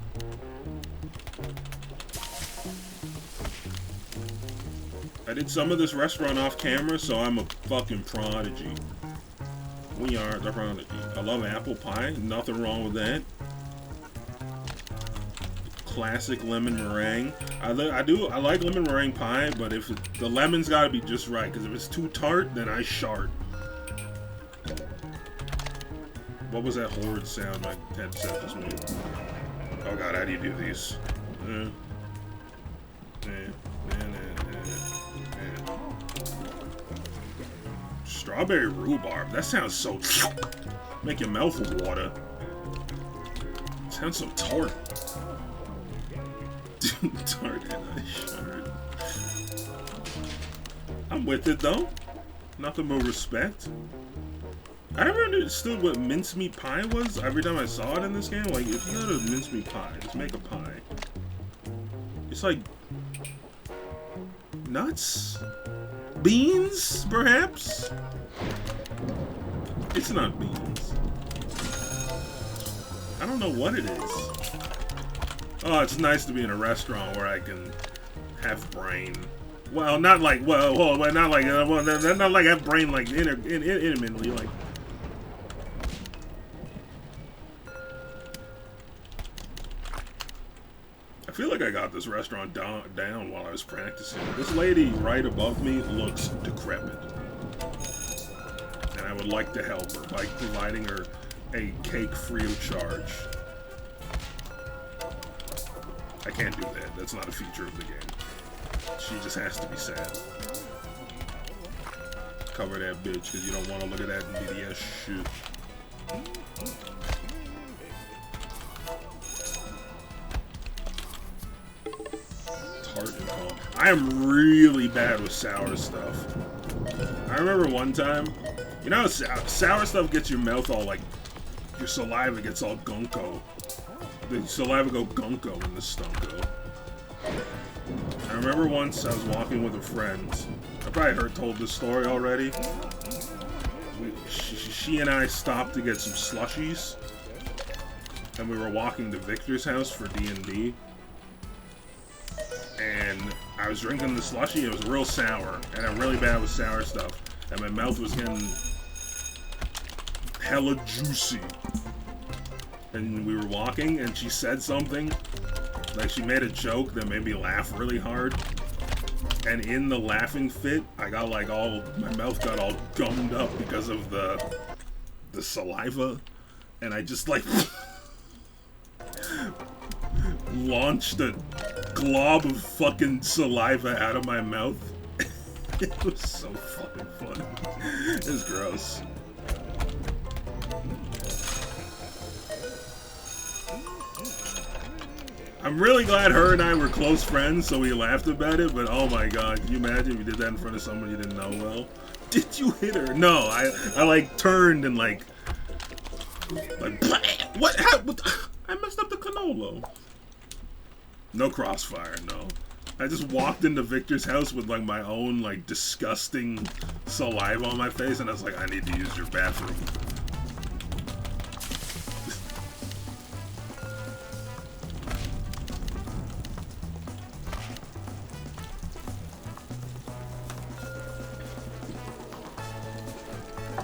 I did some of this restaurant off camera, so I'm a fucking prodigy. We are the prodigy. I love apple pie, nothing wrong with that. Classic lemon meringue. I like lemon meringue pie, but if the lemon's gotta be just right, because if it's too tart, then I shart. What was that horrid sound my headset just made? Oh god, how do you do these? Strawberry rhubarb. That sounds so... Make your mouth water. Sounds so tart. Target, I shirt. I'm with it though. Nothing but respect. I never understood what mincemeat pie was every time I saw it in this game. Like, if you go to mincemeat pie, just make a pie. It's like nuts? Beans, perhaps? It's not beans. I don't know what it is. Oh, it's nice to be in a restaurant where I can have brain. Well, not like, well, not like I have brain like intimately, like. I feel like I got this restaurant down while I was practicing. This lady right above me looks decrepit. And I would like to help her by providing her a cake free of charge. I can't do that. That's not a feature of the game. She just has to be sad. Cover that bitch, because you don't want to look at that BDS shit. I am really bad with sour stuff. I remember one time, you know, sour stuff gets your mouth all like, your saliva gets all gunko. The saliva go gunko in the stunko. I remember once I was walking with a friend. I probably told this story already. She and I stopped to get some slushies, and we were walking to Victor's house for D&D. And I was drinking the slushie, it was real sour, and I'm really bad with sour stuff, and my mouth was getting hella juicy. And we were walking, and she said something, like she made a joke that made me laugh really hard, and in the laughing fit, I got like my mouth got all gummed up because of the saliva, and I just like launched a glob of fucking saliva out of my mouth. It was so fucking funny. It was gross. I'm really glad her and I were close friends, so we laughed about it, but oh my god, can you imagine if you did that in front of someone you didn't know well? Did you hit her? No, I like turned and like what? I messed up the cannolo. No crossfire, no. I just walked into Victor's house with like my own like disgusting saliva on my face, and I was like, I need to use your bathroom.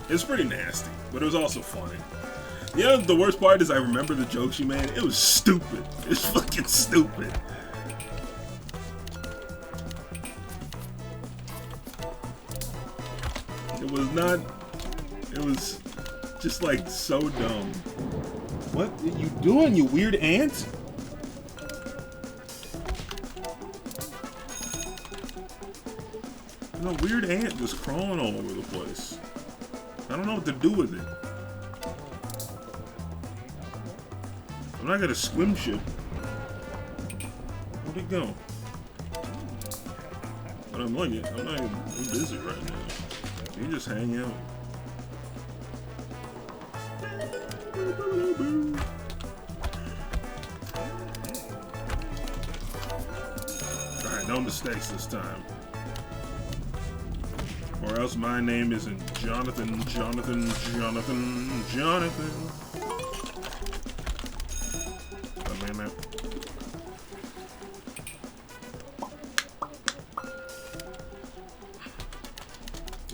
It was pretty nasty, but it was also funny. Yeah, the worst part is I remember the joke she made. It was stupid. It was fucking stupid. It was not... It was just like so dumb. What are you doing, you weird ant? There's a weird ant just crawling all over the place. I don't know what to do with it. I'm not gonna swim shit. Where'd it go? But I'm busy right now. You just hang out. Alright, no mistakes this time. Or else my name isn't Jonathan.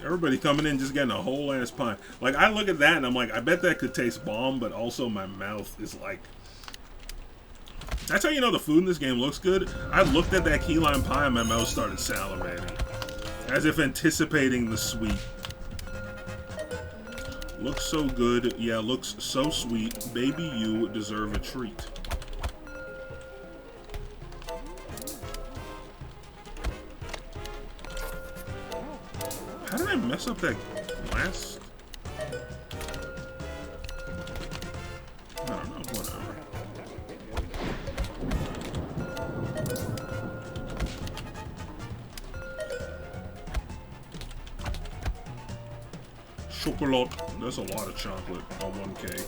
Everybody coming in just getting a whole ass pie. Like, I look at that and I'm like, I bet that could taste bomb, but also my mouth is like... That's how you know the food in this game looks good. I looked at that key lime pie and my mouth started salivating. As if anticipating the sweet. Looks so good. Yeah, looks so sweet. Baby, you deserve a treat. How did I mess up that last? I don't know, whatever. Chocolate. That's a lot of chocolate on one cake.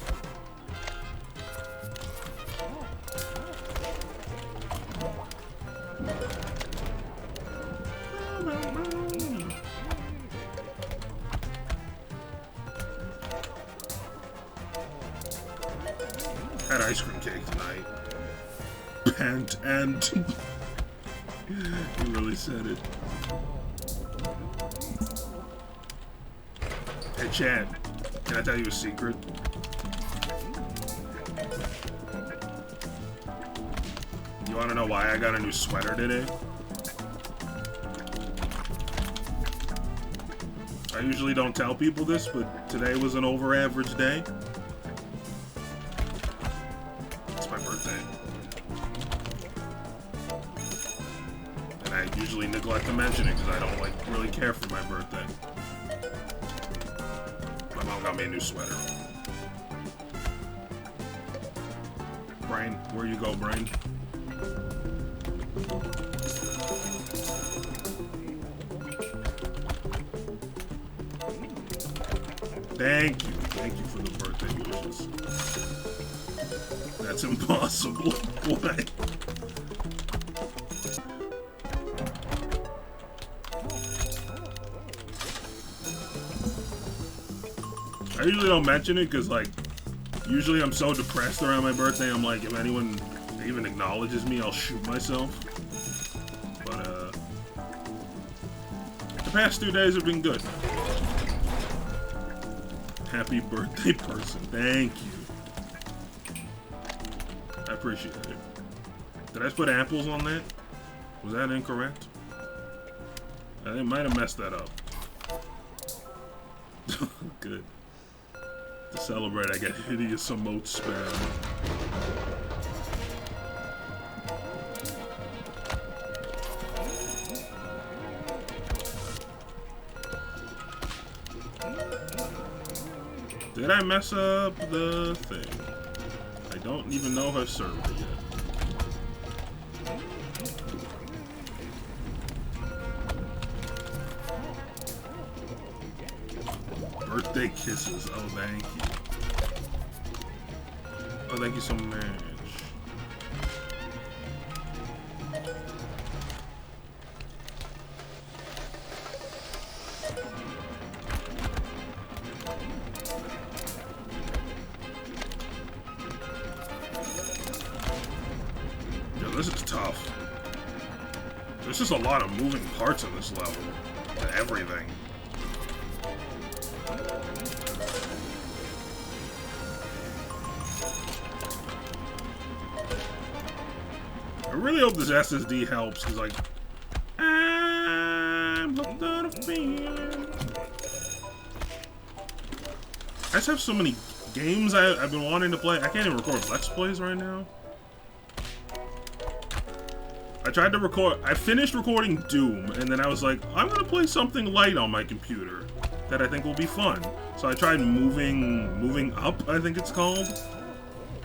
Had ice cream cake tonight. And you really said it. Hey Chad, can I tell you a secret? You wanna know why I got a new sweater today? I usually don't tell people this, but today was an over average day. It's my birthday. And I usually neglect to mention it because I don't like really care for my birthday. My mom got me a new sweater. Brain, where you go, Brain? Thank you. Thank you for the birthday wishes. That's impossible. Why? I usually don't mention it because, like, usually I'm so depressed around my birthday, I'm like, if anyone even acknowledges me, I'll shoot myself. But, the past 2 days have been good. Happy birthday, person. Thank you. I appreciate it. Did I just put apples on that? Was that incorrect? I might have messed that up. Good. To celebrate, I get hideous emote spam. Did I mess up the thing? I don't even know if I've served it yet. Birthday kisses. Oh, thank you. Oh, thank you so much. This is tough. There's just a lot of moving parts in this level. And everything. I really hope this SSD helps, because, like, I'm hooked on a feeling. I just have so many games I've been wanting to play. I can't even record Let's Plays right now. I tried to record, I finished recording Doom, and then I was like, I'm gonna play something light on my computer that I think will be fun. So I tried moving up, I think it's called.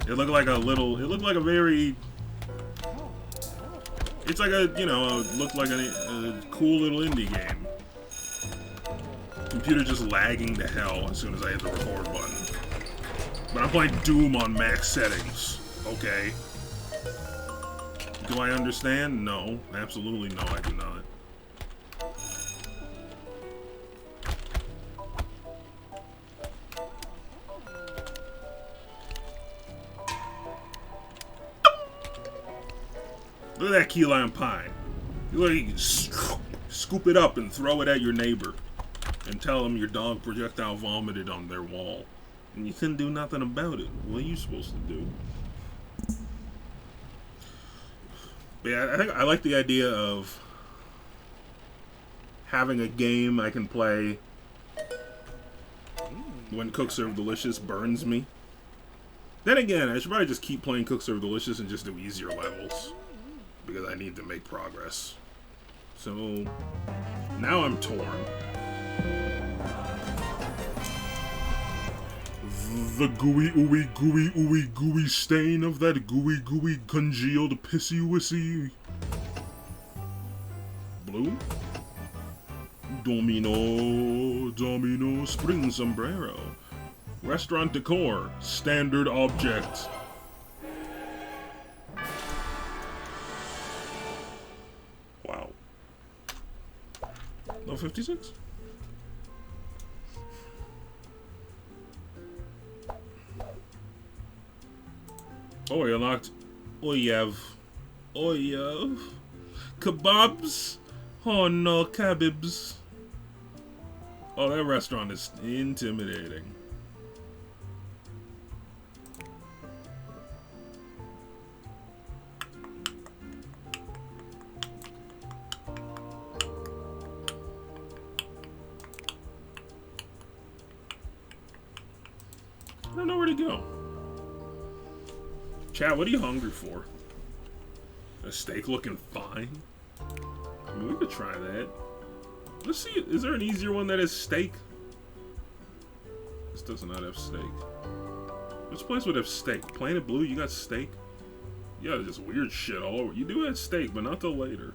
It looked like a very, it's like a, you know, it looked like a cool little indie game. Computer just lagging to hell as soon as I hit the record button. But I'm playing Doom on max settings, okay? Do I understand? No. Absolutely no, I do not. Look at that key lime pie. You look, you can scoop it up and throw it at your neighbor and tell them your dog projectile vomited on their wall. And you couldn't do nothing about it. What are you supposed to do? But yeah, I think I like the idea of having a game I can play when Cook Serve Delicious burns me. Then again, I should probably just keep playing Cook Serve Delicious and just do easier levels, because I need to make progress. So now I'm torn. The gooey stain of that gooey congealed pissy wissy blue? Domino spring sombrero. Restaurant decor, standard object. Wow. No 56? Oh, you unlocked Oyev. Kebabs? Oh no, kebabs. Oh, that restaurant is intimidating. I don't know where to go. Chat, what are you hungry for? A steak looking fine? I mean, we could try that. Let's see, is there an easier one that has steak? This does not have steak. Which place would have steak? Planet Blue, you got steak? Yeah, just weird shit all over. You do have steak, but not till later.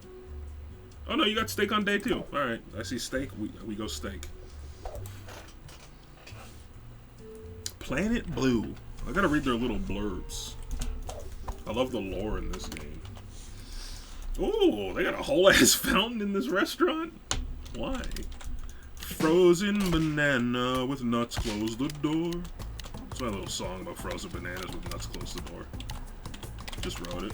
Oh no, you got steak on day 2. Alright, I see steak, we go steak. Planet Blue. I gotta read their little blurbs. I love the lore in this game. Ooh, they got a whole ass fountain in this restaurant? Why? Frozen banana with nuts, close the door. It's my little song about frozen bananas with nuts, close the door. Just wrote it.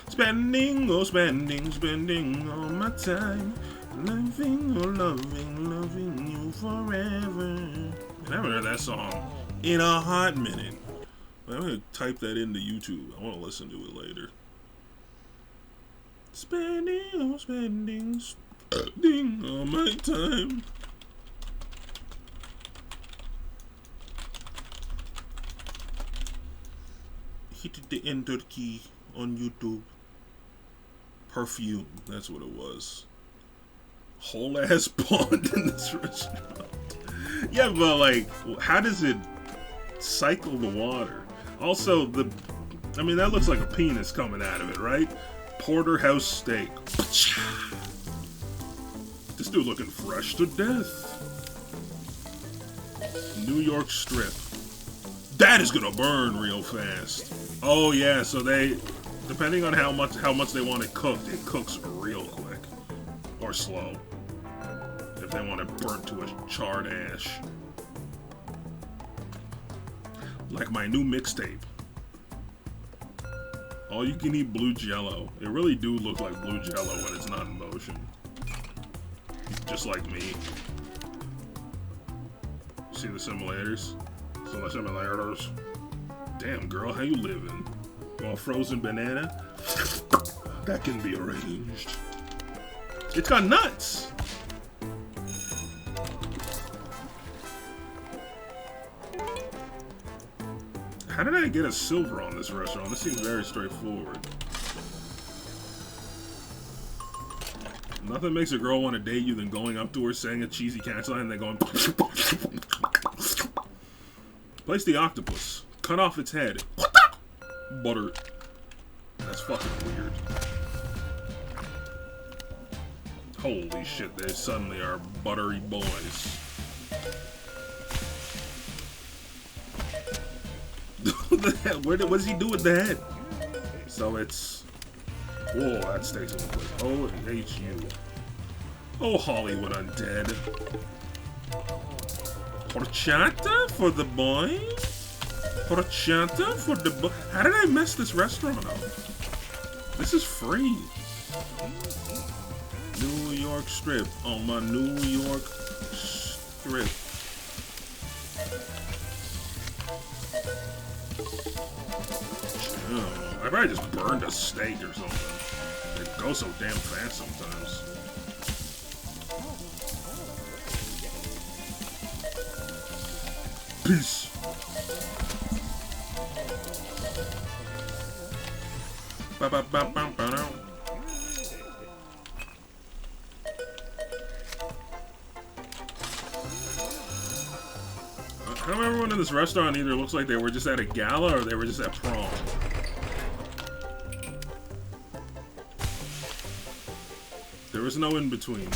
Spending, oh spending, spending all my time. Loving, oh loving you forever. I haven't heard that song in a hot minute. I'm gonna type that into YouTube. I want to listen to it later. Spending, oh spending all my time. Hit the enter key on YouTube. Perfume, that's what it was. Whole ass pond in this restaurant. Yeah, but like, how does it cycle the water? Also, I mean, that looks like a penis coming out of it, right? Porterhouse steak. This dude looking fresh to death. New York strip. That is gonna burn real fast. Oh yeah, so they, depending on how much they want it cooked, it cooks real quick or slow. If they want it burnt to a charred ash. Like my new mixtape. All you can eat blue jello. It really do look like blue jello when it's not in motion. Just like me. See the simulators? So the simulators. Damn girl, how you living? You want frozen banana? That can be arranged. It's got nuts! How did I get a silver on this restaurant? This seems very straightforward. Nothing makes a girl want to date you than going up to her, saying a cheesy catch line, and then going... Place the octopus. Cut off its head. Butter. That's fucking weird. Holy shit, they suddenly are buttery boys. What does he do with the head? So it's... Whoa, that stays in place. O-H-U. Oh, Hollywood Undead. Horchata for the boy? Horchata for the boy? How did I mess this restaurant up? This is free. New York strip. On my New York strip. I probably just burned a steak or something. It goes so damn fast sometimes. Peace. How come everyone in this restaurant either looks like they were just at a gala or they were just at prom? There was no in between.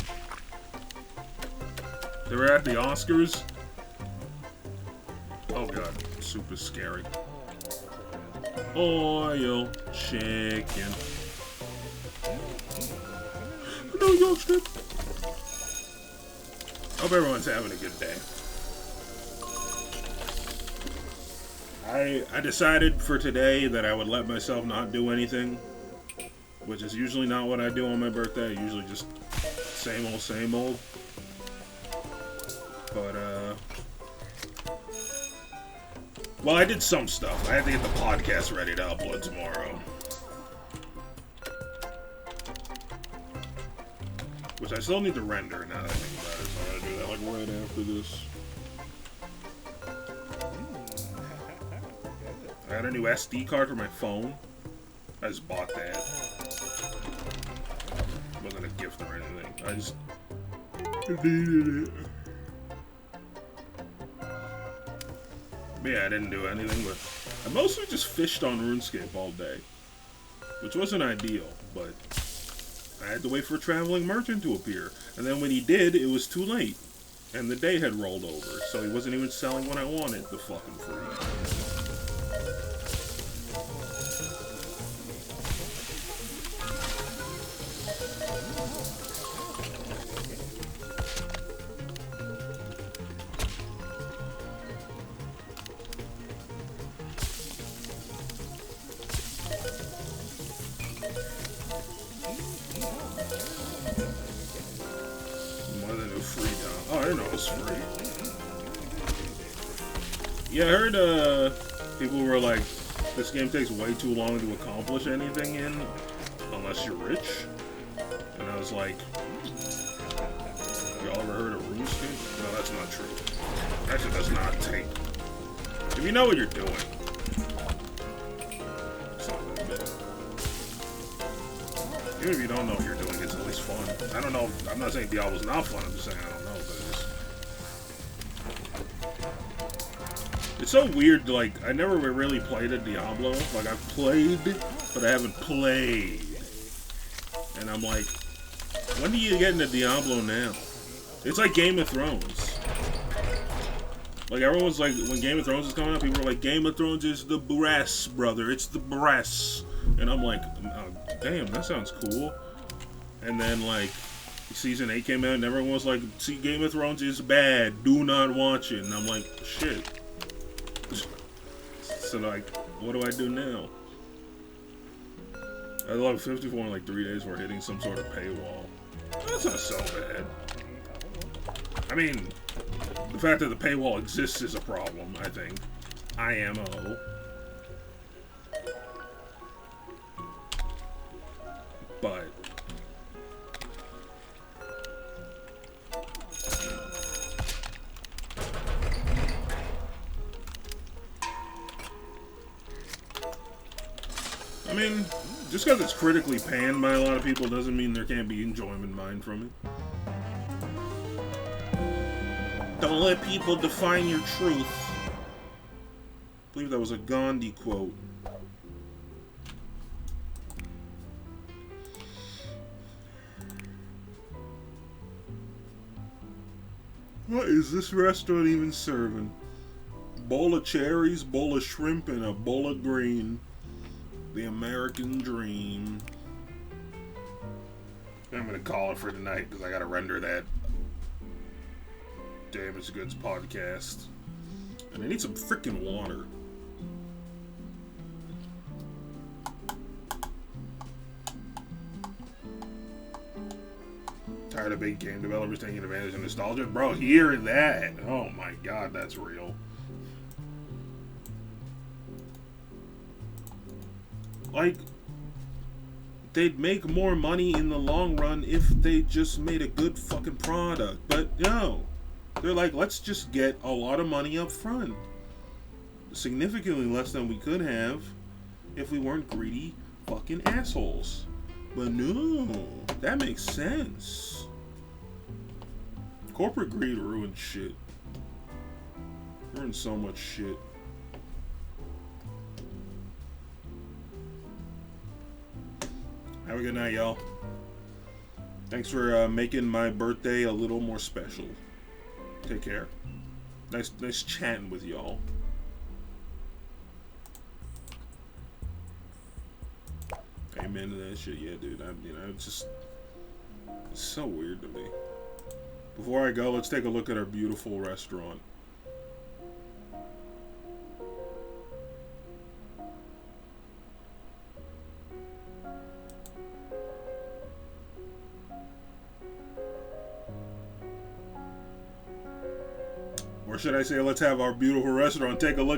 They were at the Oscars. Oh god, super scary. Oil chicken. No, York strip. Hope everyone's having a good day. I decided for today that I would let myself not do anything, which is usually not what I do on my birthday. I usually just same old, same old. But, well, I did some stuff. I had to get the podcast ready to upload tomorrow. Which I still need to render now that I think about it, so I'm gonna do that, like, right after this. I got a new SD card for my phone. I just bought that. It wasn't a gift or anything. I just needed it. But yeah, I didn't do anything, but I mostly just fished on RuneScape all day. Which wasn't ideal, but I had to wait for a traveling merchant to appear. And then when he did, it was too late. And the day had rolled over, so he wasn't even selling what I wanted, the fucking freak. Yeah, I heard people were like, this game takes way too long to accomplish anything in, unless you're rich. And I was like, y'all ever heard of RuneScape? No, that's not true. Actually, does not take. If you know what you're doing, it's not that bad. Even if you don't know what you're doing, it's at least fun. I don't know. I'm not saying Diablo's not fun. I'm just saying I don't know. It's so weird, like, I never really played a Diablo. Like, I've played, but I haven't played. And I'm like, when do you get into Diablo now? It's like Game of Thrones. Like, everyone's like, when Game of Thrones is coming out, people are like, Game of Thrones is the brass, brother. It's the brass. And I'm like, oh, damn, that sounds cool. And then, like, Season 8 came out, and everyone was like, see, Game of Thrones is bad. Do not watch it. And I'm like, shit. So, like, what do I do now? I love 54 in like 3 days for hitting some sort of paywall. That's not so bad. I mean, the fact that the paywall exists is a problem, I think. IMO. But I mean, just because it's critically panned by a lot of people doesn't mean there can't be enjoyment mined from it. Don't let people define your truth. I believe that was a Gandhi quote. What is this restaurant even serving? Bowl of cherries, bowl of shrimp, and a bowl of green. The American dream. I'm gonna call it for tonight because I gotta render that Damaged Goods podcast. And I need some freaking water. Tired of big game developers taking advantage of nostalgia? Bro, hear that. Oh my god, that's real. Like, they'd make more money in the long run if they just made a good fucking product. But no. They're like, let's just get a lot of money up front. Significantly less than we could have if we weren't greedy fucking assholes. But no, that makes sense. Corporate greed ruins shit. Ruins so much shit. Have a good night, y'all. Thanks for making my birthday a little more special. Take care. Nice chatting with y'all. Amen to that shit. Yeah, dude. It's just, it's so weird to me. Before I go, let's take a look at our beautiful restaurant. Or should I say, let's have our beautiful restaurant take a look